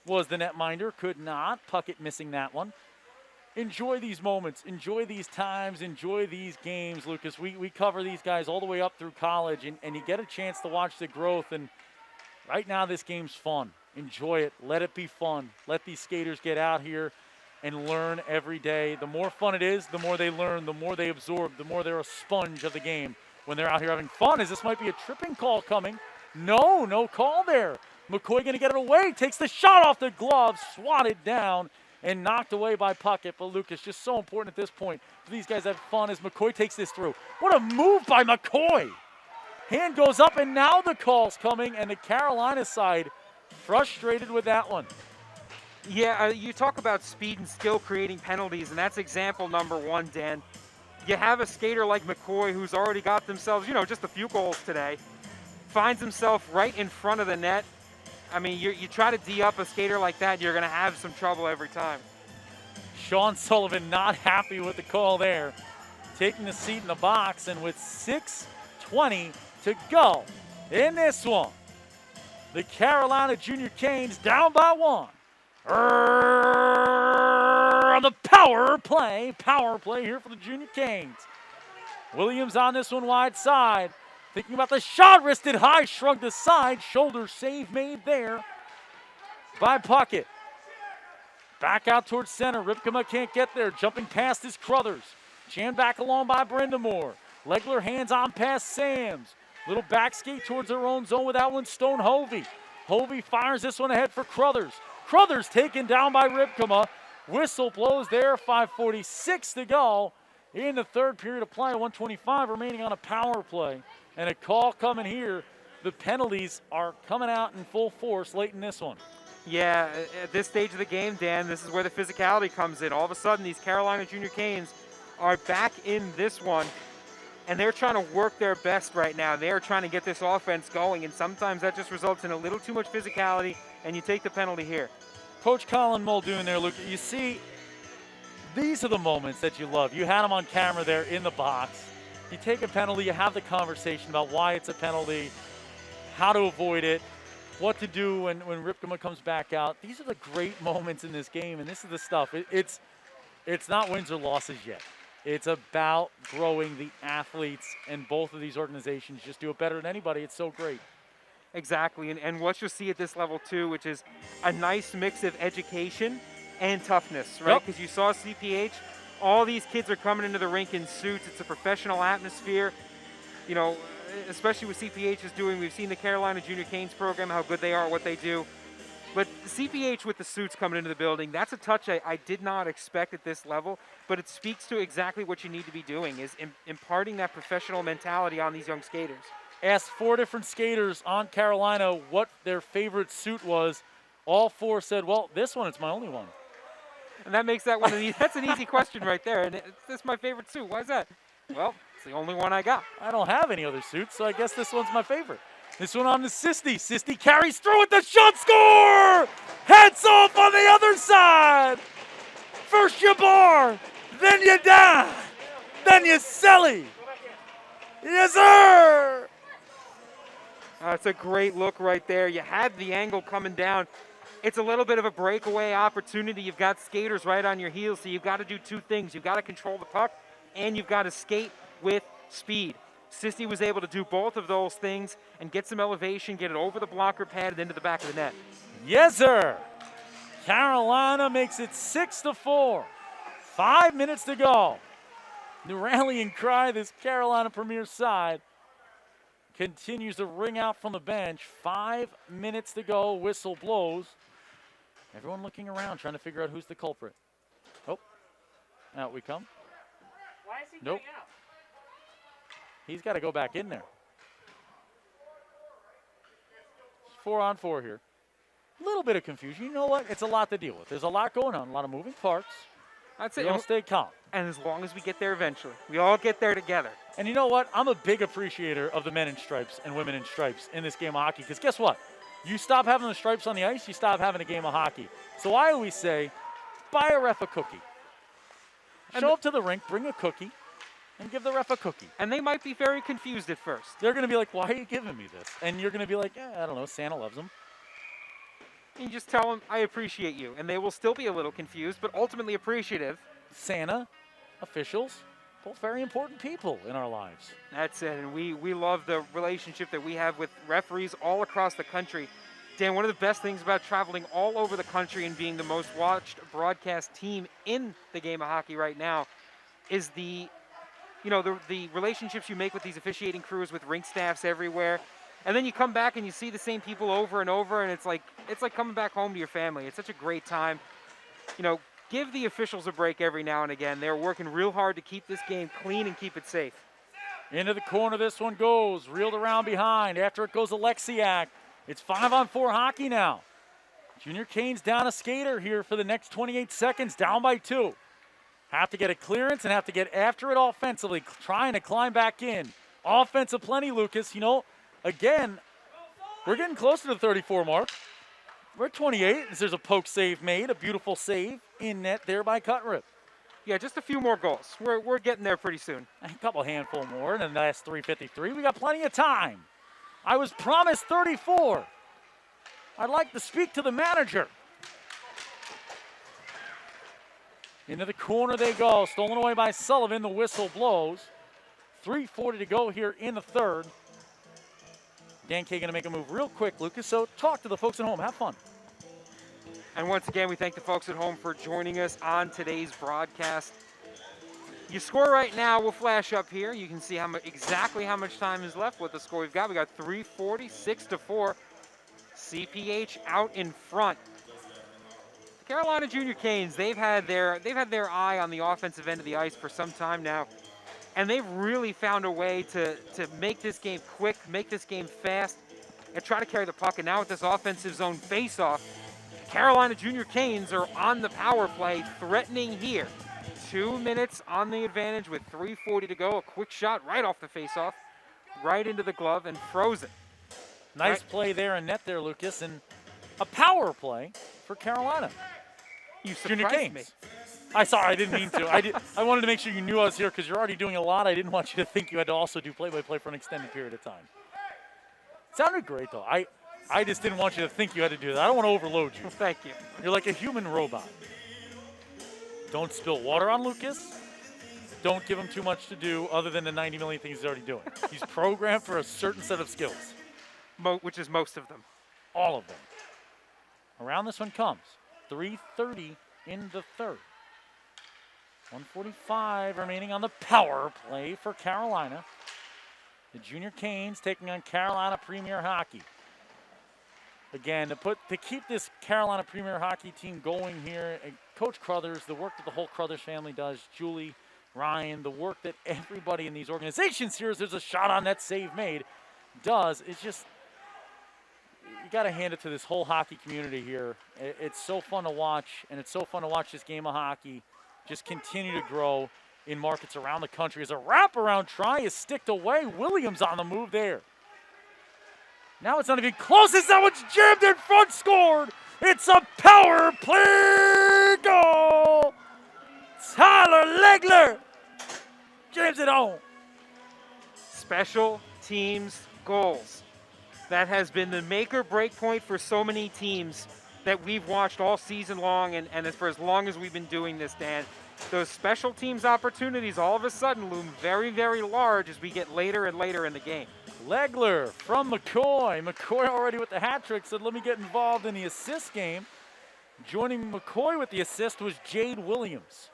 Was the netminder, could not. Puckett missing that one. Enjoy these moments, enjoy these times, enjoy these games, Lucas. We cover these guys all the way up through college, and you get a chance to watch the growth, and right now this game's fun. Enjoy it. Let it be fun. Let these skaters get out here and learn every day. The more fun it is, the more they learn, the more they absorb, the more they're a sponge of the game when they're out here having fun. As this might be a tripping call coming. No call there. McCoy going to get it away. Takes the shot off the glove, swatted down, and knocked away by Puckett. But Lucas, just so important at this point for these guys to have fun as McCoy takes this through. What a move by McCoy. Hand goes up, and now the call's coming, and the Carolina side frustrated with that one. Yeah, you talk about speed and skill creating penalties, and that's example number 1, Dan. You have a skater like McCoy who's already got themselves, just a few goals today, finds himself right in front of the net. I mean, you try to D up a skater like that, you're going to have some trouble every time. Sean Sullivan not happy with the call there. Taking the seat in the box, and with 6:20 to go in this one, the Carolina Junior Canes down by 1. On the power play here for the Junior Canes. Williams on this one wide side. Thinking about the shot, wristed high, shrugged aside. Shoulder save made there by Puckett. Back out towards center. Ripkema can't get there. Jumping past his Crothers. Chan back along by Brindamore. Legler hands on past Sams. Little back skate towards their own zone with that one. Stone Hovey. Hovey fires this one ahead for Crothers. Crothers taken down by Ripkema. Whistle blows there. 5:46 to go in the third period of play. 1:25 remaining on a power play. And a call coming here. The penalties are coming out in full force late in this one. Yeah, at this stage of the game, Dan, this is where the physicality comes in. All of a sudden, these Carolina Junior Canes are back in this one, and they're trying to work their best right now. They're trying to get this offense going, and sometimes that just results in a little too much physicality, and you take the penalty here. Coach Colin Muldoon there, Luke. You see, these are the moments that you love. You had him on camera there in the box. You take a penalty, you have the conversation about why it's a penalty, how to avoid it, what to do when Ripkema comes back out. These are the great moments in this game, and this is the stuff. It's not wins or losses yet. It's about growing the athletes, and both of these organizations just do it better than anybody. It's so great. Exactly, and what you'll see at this level too, which is a nice mix of education and toughness, right? Because you saw CPH, all these kids are coming into the rink in suits. It's a professional atmosphere, you know, especially what CPH is doing. We've seen the Carolina Junior Canes program, how good they are at what they do. But CPH with the suits coming into the building, that's a touch I did not expect at this level, but it speaks to exactly what you need to be doing, is imparting that professional mentality on these young skaters. Asked 4 different skaters on Carolina what their favorite suit was. All 4 said, well, this one, it's my only one. And that makes that one that's an easy question right there. And this is my favorite suit. Why is that? Well, it's the only one I got. I don't have any other suits, so I guess this one's my favorite. This one on to Sisti. Sisti carries through with the shot, score! Heads off on the other side. First you bar, then you down, then you selly. Yes, sir! It's a great look right there. You had the angle coming down. It's a little bit of a breakaway opportunity. You've got skaters right on your heels, so you've got to do 2 things. You've got to control the puck, and you've got to skate with speed. Sisti was able to do both of those things and get some elevation, get it over the blocker pad and into the back of the net. Yes, sir. Carolina makes it 6-4. 5 minutes to go. The rallying cry, this Carolina Premier side, continues to ring out from the bench. 5 minutes to go. Whistle blows. Everyone looking around, trying to figure out who's the culprit. Oh, out we come. Why is he nope. out? He's got to go back in there. 4 on 4 here. A little bit of confusion. You know what? It's a lot to deal with. There's a lot going on, a lot of moving parts. That's it. Don't stay calm. And as long as we get there eventually, we all get there together. And you know what? I'm a big appreciator of the men in stripes and women in stripes in this game of hockey, because guess what? You stop having the stripes on the ice, you stop having a game of hockey. So I always say, buy a ref a cookie. Show up to the rink, bring a cookie, and give the ref a cookie. And they might be very confused at first. They're going to be like, why are you giving me this? And you're going to be like, I don't know, Santa loves them. You just tell them, I appreciate you. And they will still be a little confused, but ultimately appreciative. Santa, officials, both very important people in our lives. That's it. And we love the relationship that we have with referees all across the country. Dan, one of the best things about traveling all over the country and being the most watched broadcast team in the game of hockey right now is the relationships you make with these officiating crews, with rink staffs everywhere. And then you come back and you see the same people over and over, and it's like coming back home to your family. It's such a great time. You know, give the officials a break every now and again. They're working real hard to keep this game clean and keep it safe. Into the corner this one goes, reeled around behind. After it goes Alexiak. It's 5 on 4 hockey now. Junior Canes down a skater here for the next 28 seconds, down by 2. Have to get a clearance and have to get after it offensively, trying to climb back in. Offensive plenty, Lucas. You know, again, we're getting close to the 34 mark. We're at 28 as there's a poke save made, a beautiful save in net there by Cutrip. Yeah, just a few more goals. We're getting there pretty soon. A couple handful more in the last 3:53. We got plenty of time. I was promised 34. I'd like to speak to the manager. Into the corner they go. Stolen away by Sullivan. The whistle blows. 3:40 to go here in the third. Dan Kay going to make a move real quick, Lucas. So talk to the folks at home. Have fun. And once again, we thank the folks at home for joining us on today's broadcast. Your score right now will flash up here. You can see exactly how much time is left with the score we've got. We got 3:40, 6-4. CPH out in front. The Carolina Junior Canes, they've had their eye on the offensive end of the ice for some time now. And they've really found a way to make this game quick, make this game fast, and try to carry the puck. And now with this offensive zone face-off, Carolina Junior Canes are on the power play, threatening here. 2 minutes on the advantage with 3:40 to go. A quick shot right off the face-off, right into the glove and frozen. Nice play there in net there, Lucas, and a power play for Carolina. You Junior surprised me. Canes. I didn't mean to. I wanted to make sure you knew I was here because you're already doing a lot. I didn't want you to think you had to also do play-by-play for an extended period of time. Sounded great, though. I just didn't want you to think you had to do that. I don't want to overload you. Thank you. You're like a human robot. Don't spill water on Lucas. Don't give him too much to do other than the 90 million things he's already doing. He's programmed for a certain set of skills. Which is most of them. All of them. Around this one comes. 3:30 in the third. 1:45 remaining on the power play for Carolina. The Junior Canes taking on Carolina Premier Hockey. Again, to keep this Carolina Premier Hockey team going here, Coach Crothers, the work that the whole Crothers family does, Julie, Ryan, the work that everybody in these organizations here, as there's a shot on net save made, does, it's just, you got to hand it to this whole hockey community here. It's so fun to watch, and it's so fun to watch this game of hockey just continue to grow in markets around the country. As a wraparound try is sticked away. Williams on the move there. Now it's not even close. It's that one's jammed in front, scored. It's a power play goal. Tyler Legler jams it home. Special teams goals. That has been the make or break point for so many teams that we've watched all season long and for as long as we've been doing this, Dan. Those special teams opportunities all of a sudden loom very, very large as we get later and later in the game. Legler from McCoy. McCoy already with the hat trick said, let me get involved in the assist game. Joining McCoy with the assist was Jade Williams.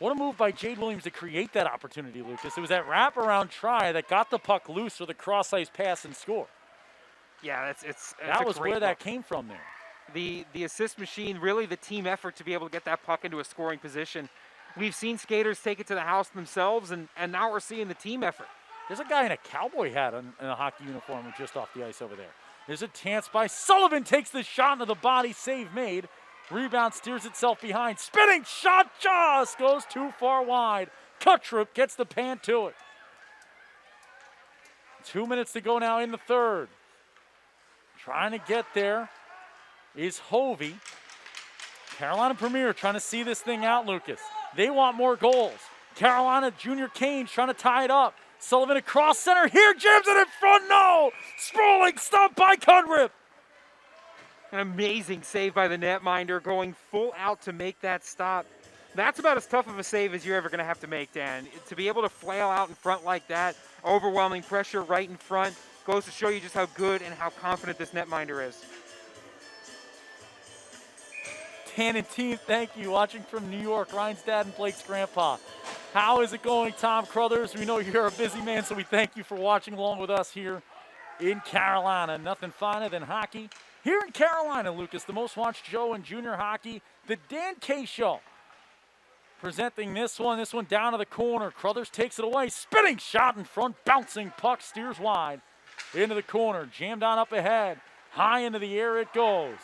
What a move by Jade Williams to create that opportunity, Lucas. It was that wraparound try that got the puck loose with a cross-ice pass and score. Yeah, that was where that came from there. The assist machine, really the team effort to be able to get that puck into a scoring position. We've seen skaters take it to the house themselves, and now we're seeing the team effort. There's a guy in a cowboy hat in a hockey uniform just off the ice over there. There's a chance by Sullivan, takes the shot into the body, save made. Rebound steers itself behind. Spinning shot just goes too far wide. Cutrup gets the pan to it. 2 minutes to go now in the third. Trying to get there is Hovey. Carolina Premier trying to see this thing out, Lucas. They want more goals. Carolina Junior Canes trying to tie it up. Sullivan across center. Here, jams it in front. No! Sprawling stop by Cunrip. An amazing save by the netminder, going full out to make that stop. That's about as tough of a save as you're ever going to have to make, Dan. To be able to flail out in front like that, overwhelming pressure right in front, goes to show you just how good and how confident this netminder is. Dan and team, thank you. Watching from New York, Ryan's dad and Blake's grandpa. How is it going, Tom Crothers? We know you're a busy man, so we thank you for watching along with us here in Carolina. Nothing finer than hockey. Here in Carolina, Lucas, the most watched show in junior hockey, the Dan K Show. Presenting this one down to the corner. Crothers takes it away. Spinning shot in front, bouncing puck, steers wide. Into the corner, jammed on up ahead. High into the air it goes.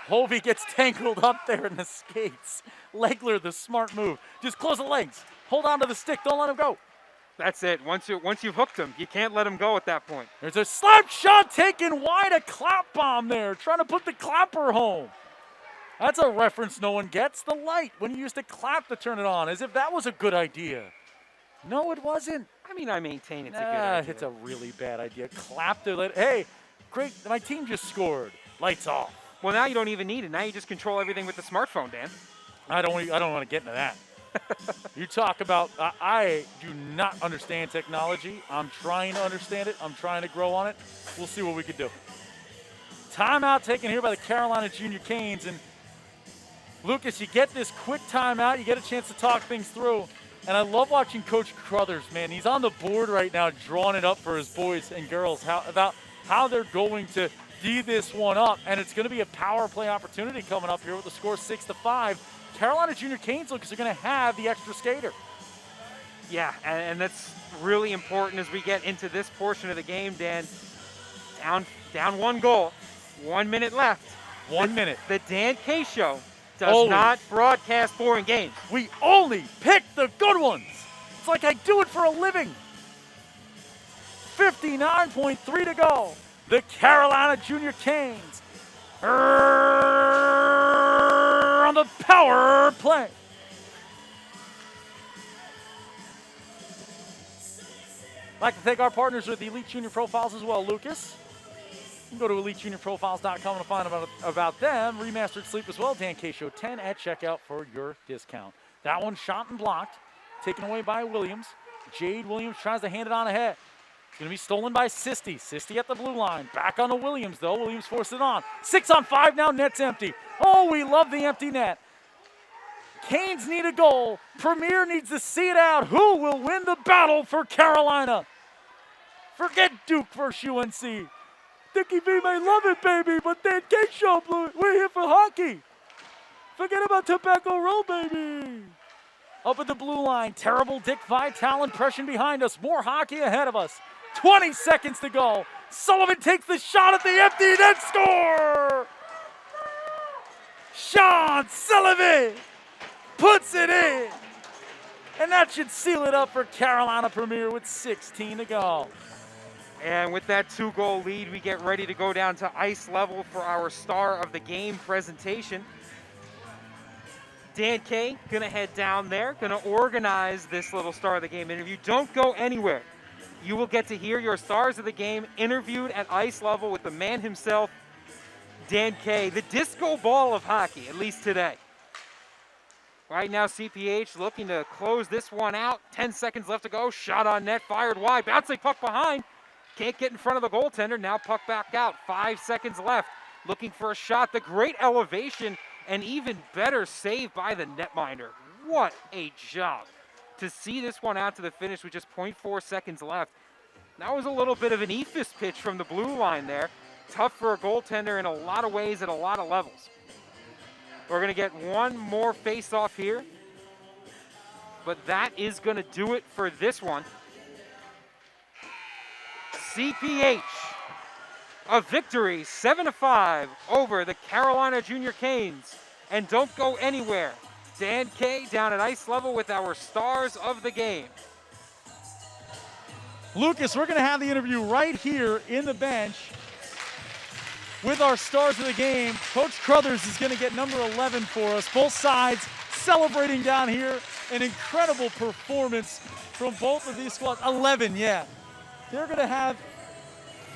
Hovey gets tangled up there in the skates. Legler, the smart move. Just close the legs. Hold on to the stick. Don't let him go. That's it. Once you've hooked him, you can't let him go at that point. There's a slap shot taken wide. A clap bomb there. Trying to put the clapper home. That's a reference no one gets. The light when you used to clap to turn it on. As if that was a good idea. No, it wasn't. I mean, I maintain it's a good idea. It's a really bad idea. Clap to let. Hey, great. My team just scored. Lights off. Well, now you don't even need it. Now you just control everything with the smartphone, Dan. I don't want to get into that. You talk about, I do not understand technology. I'm trying to understand it. I'm trying to grow on it. We'll see what we can do. Timeout taken here by the Carolina Junior Canes. And Lucas, you get this quick timeout. You get a chance to talk things through. And I love watching Coach Crothers, man. He's on the board right now, drawing it up for his boys and girls, about how they're going to D this one up. And it's going to be a power play opportunity coming up here with the score 6-5. Carolina Junior Canes, Lucas, are going to have the extra skater. Yeah, and that's really important as we get into this portion of the game, Dan. Down 1 goal, 1 minute left. 1 minute. The Dan K Show does not broadcast boring games. We only pick the good ones. It's like I do it for a living. 59.3 to go. The Carolina Junior Canes on the power play. I'd like to thank our partners with Elite Junior Profiles as well, Lucas. You can go to EliteJuniorProfiles.com to find out about them. Remastered Sleep as well. Dan K Show 10 at checkout for your discount. That one shot and blocked. Taken away by Williams. Jade Williams tries to hand it on ahead. It's going to be stolen by Sisti. Sisti at the blue line. Back on to Williams, though. Williams forced it on. 6 on 5 now. Net's empty. Oh, we love the empty net. Canes need a goal. Premier needs to see it out. Who will win the battle for Carolina? Forget Duke versus UNC. Dickie V may love it, baby, but Dan K Show blew it. We're here for hockey. Forget about Tobacco Roll, baby. Up at the blue line, terrible Dick Vitale impression behind us. More hockey ahead of us. 20 seconds to go. Sullivan takes the shot at the empty net, score! Sean Sullivan puts it in. And that should seal it up for Carolina Premier with 16 to go. And with that 2-goal lead, we get ready to go down to ice level for our star of the game presentation. Dan K gonna head down there, gonna organize this little star of the game interview. Don't go anywhere. You will get to hear your stars of the game interviewed at ice level with the man himself, Dan K, the disco ball of hockey, at least today. Right now, CPH looking to close this one out. 10 seconds left to go. Shot on net, fired wide, bouncing puck behind. Can't get in front of the goaltender. Now puck back out. 5 seconds left. Looking for a shot. The great elevation and even better save by the netminder. What a job to see this one out to the finish with just 0.4 seconds left. That was a little bit of an eephus pitch from the blue line there. Tough for a goaltender in a lot of ways at a lot of levels. We're going to get one more face-off here. But that is going to do it for this one. CPH, a victory 7-5 over the Carolina Junior Canes. And don't go anywhere. Dan K down at ice level with our stars of the game. Lucas, we're going to have the interview right here in the bench with our stars of the game. Coach Crothers is going to get number 11 for us. Both sides celebrating down here. An incredible performance from both of these squads. 11, yeah. They're going to have,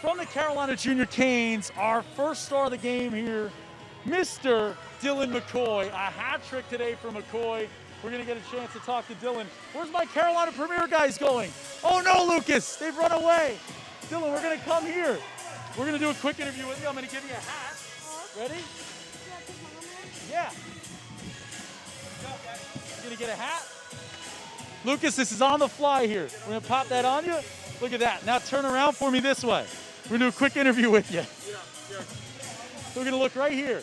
from the Carolina Junior Canes, our first star of the game here, Mr. Dylan Mccoy. A hat trick today for Mccoy. We're going to get a chance to talk to Dylan. Where's my Carolina Premier guys going? Oh no, Lucas, they've run away. Dylan, we're going to come here. We're going to do a quick interview with you. I'm going to give you a hat. Ready? Yeah. You're going to get a hat? Lucas, this is on the fly here. We're going to pop that on you. Look at that. Now turn around for me this way. We're going to do a quick interview with you. We're going to look right here.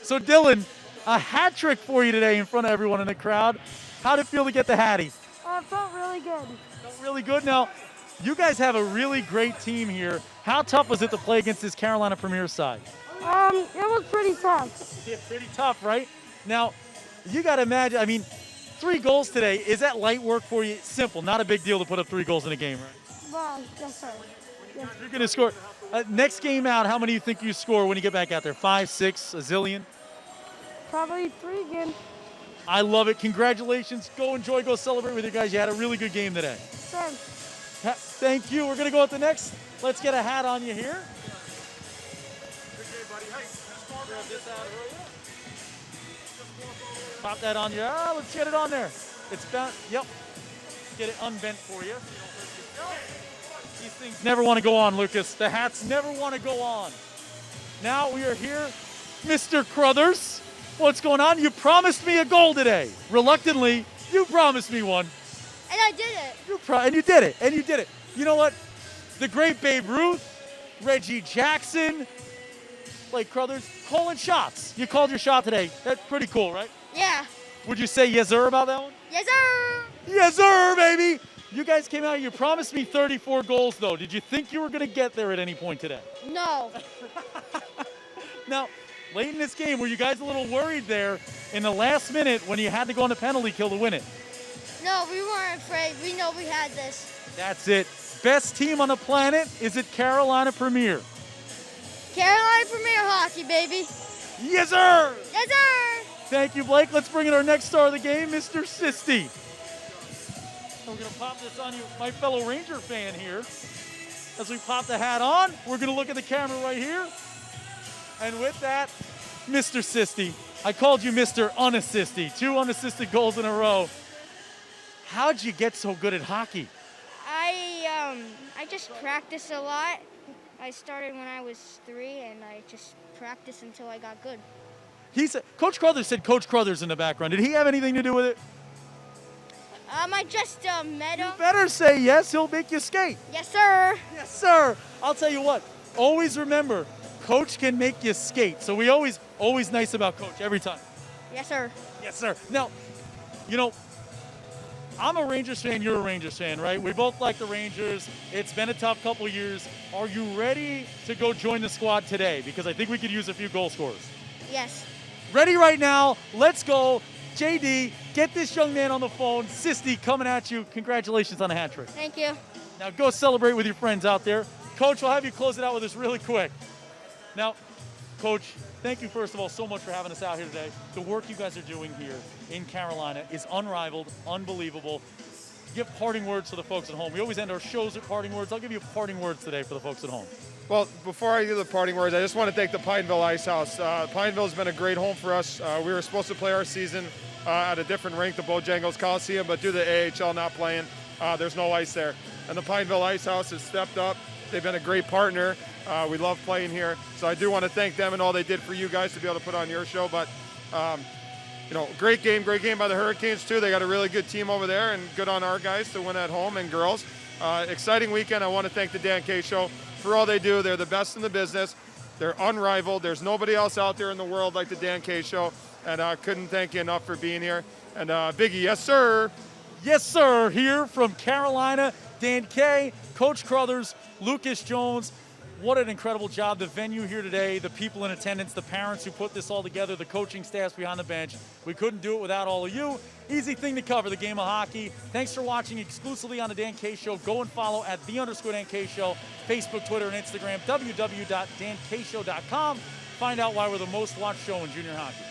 So, Dylan, a hat trick for you today in front of everyone in the crowd. How'd it feel to get the hattie? It felt really good. Felt really good. Now, you guys have a really great team here. How tough was it to play against this Carolina Premier side? It was pretty tough. Yeah, pretty tough, right? Now, you got to imagine, I mean, 3 goals today. Is that light work for you? Simple, not a big deal to put up 3 goals in a game, right? Well, yes, sir. Yes. You're going to score. Next game out, how many do you think you score when you get back out there? 5, 6, a zillion? Probably 3 again. I love it. Congratulations. Go enjoy, go celebrate with you guys. You had a really good game today. Sir. Thank you. We're going to go at the next. Let's get a hat on you here. Pop that on you. Ah, let's get it on there. It's bent. Yep. Get it unbent for you. These things never want to go on, Lucas. The hats never want to go on. Now we are here. Mr. Crothers, what's going on? You promised me a goal today. Reluctantly, you promised me one. And I did it. And you did it. And you did it. You know what? The great Babe Ruth, Reggie Jackson, Blake Crothers, calling shots. You called your shot today. That's pretty cool, right? Yeah. Would you say yes, sir, about that one? Yes, sir. Yes, sir, baby. You guys came out, you promised me 34 goals, though. Did you think you were going to get there at any point today? No. Now, late in this game, were you guys a little worried there in the last minute when you had to go on the penalty kill to win it? No, we weren't afraid. We know we had this. That's it. Best team on the planet, is it Carolina Premier? Carolina Premier Hockey, baby. Yes, sir. Yes, sir. Thank you, Blake. Let's bring in our next star of the game, Mr. Sisti. So we're going to pop this on you, my fellow Ranger fan here. As we pop the hat on, we're going to look at the camera right here. And with that, Mr. Sisti. I called you Mr. Unassisty. 2 unassisted goals in a row. How'd you get so good at hockey? I just practiced a lot. I started when I was 3, and I just practiced until I got good. He said, Coach Crothers said Coach Crothers in the background. Did he have anything to do with it? I just met him. Better say yes. He'll make you skate. Yes, sir. Yes, sir. I'll tell you what. Always remember, Coach can make you skate. So we always nice about Coach every time. Yes, sir. Yes, sir. Now, you know, I'm a Rangers fan, you're a Rangers fan, right? We both like the Rangers. It's been a tough couple of years. Are you ready to go join the squad today? Because I think we could use a few goal scorers. Yes. Ready right now. Let's go. JD, get this young man on the phone. Sisti coming at you. Congratulations on a hat trick. Thank you. Now go celebrate with your friends out there. Coach, we'll have you close it out with us really quick. Now, Coach, thank you first of all so much for having us out here today. The work you guys are doing here in Carolina is unrivaled, unbelievable. Give parting words to the folks at home. We always end our shows with parting words. I'll give you parting words today for the folks at home. Well, before I do the parting words, I just want to thank the Pineville Ice House. Pineville's been a great home for us. We were supposed to play our season at a different rink, the Bojangles Coliseum, but due to the AHL not playing, there's no ice there. And the Pineville Ice House has stepped up. They've been a great partner. We love playing here. So I do want to thank them and all they did for you guys to be able to put on your show. But, you know, great game by the Hurricanes, too. They got a really good team over there, and good on our guys to win at home and girls. Exciting weekend. I want to thank the Dan K Show for all they do. They're the best in the business. They're unrivaled. There's nobody else out there in the world like the Dan K Show. And I couldn't thank you enough for being here. And Biggie, yes, sir. Yes, sir. Here from Carolina, Dan K, Coach Crothers, Lucas Jones. What an incredible job. The venue here today, the people in attendance, the parents who put this all together, the coaching staffs behind the bench. We couldn't do it without all of you. Easy thing to cover, the game of hockey. Thanks for watching exclusively on the Dan K Show. Go and follow at @the_Dan K Show, Facebook, Twitter, and Instagram, www.dankshow.com. Find out why we're the most watched show in junior hockey.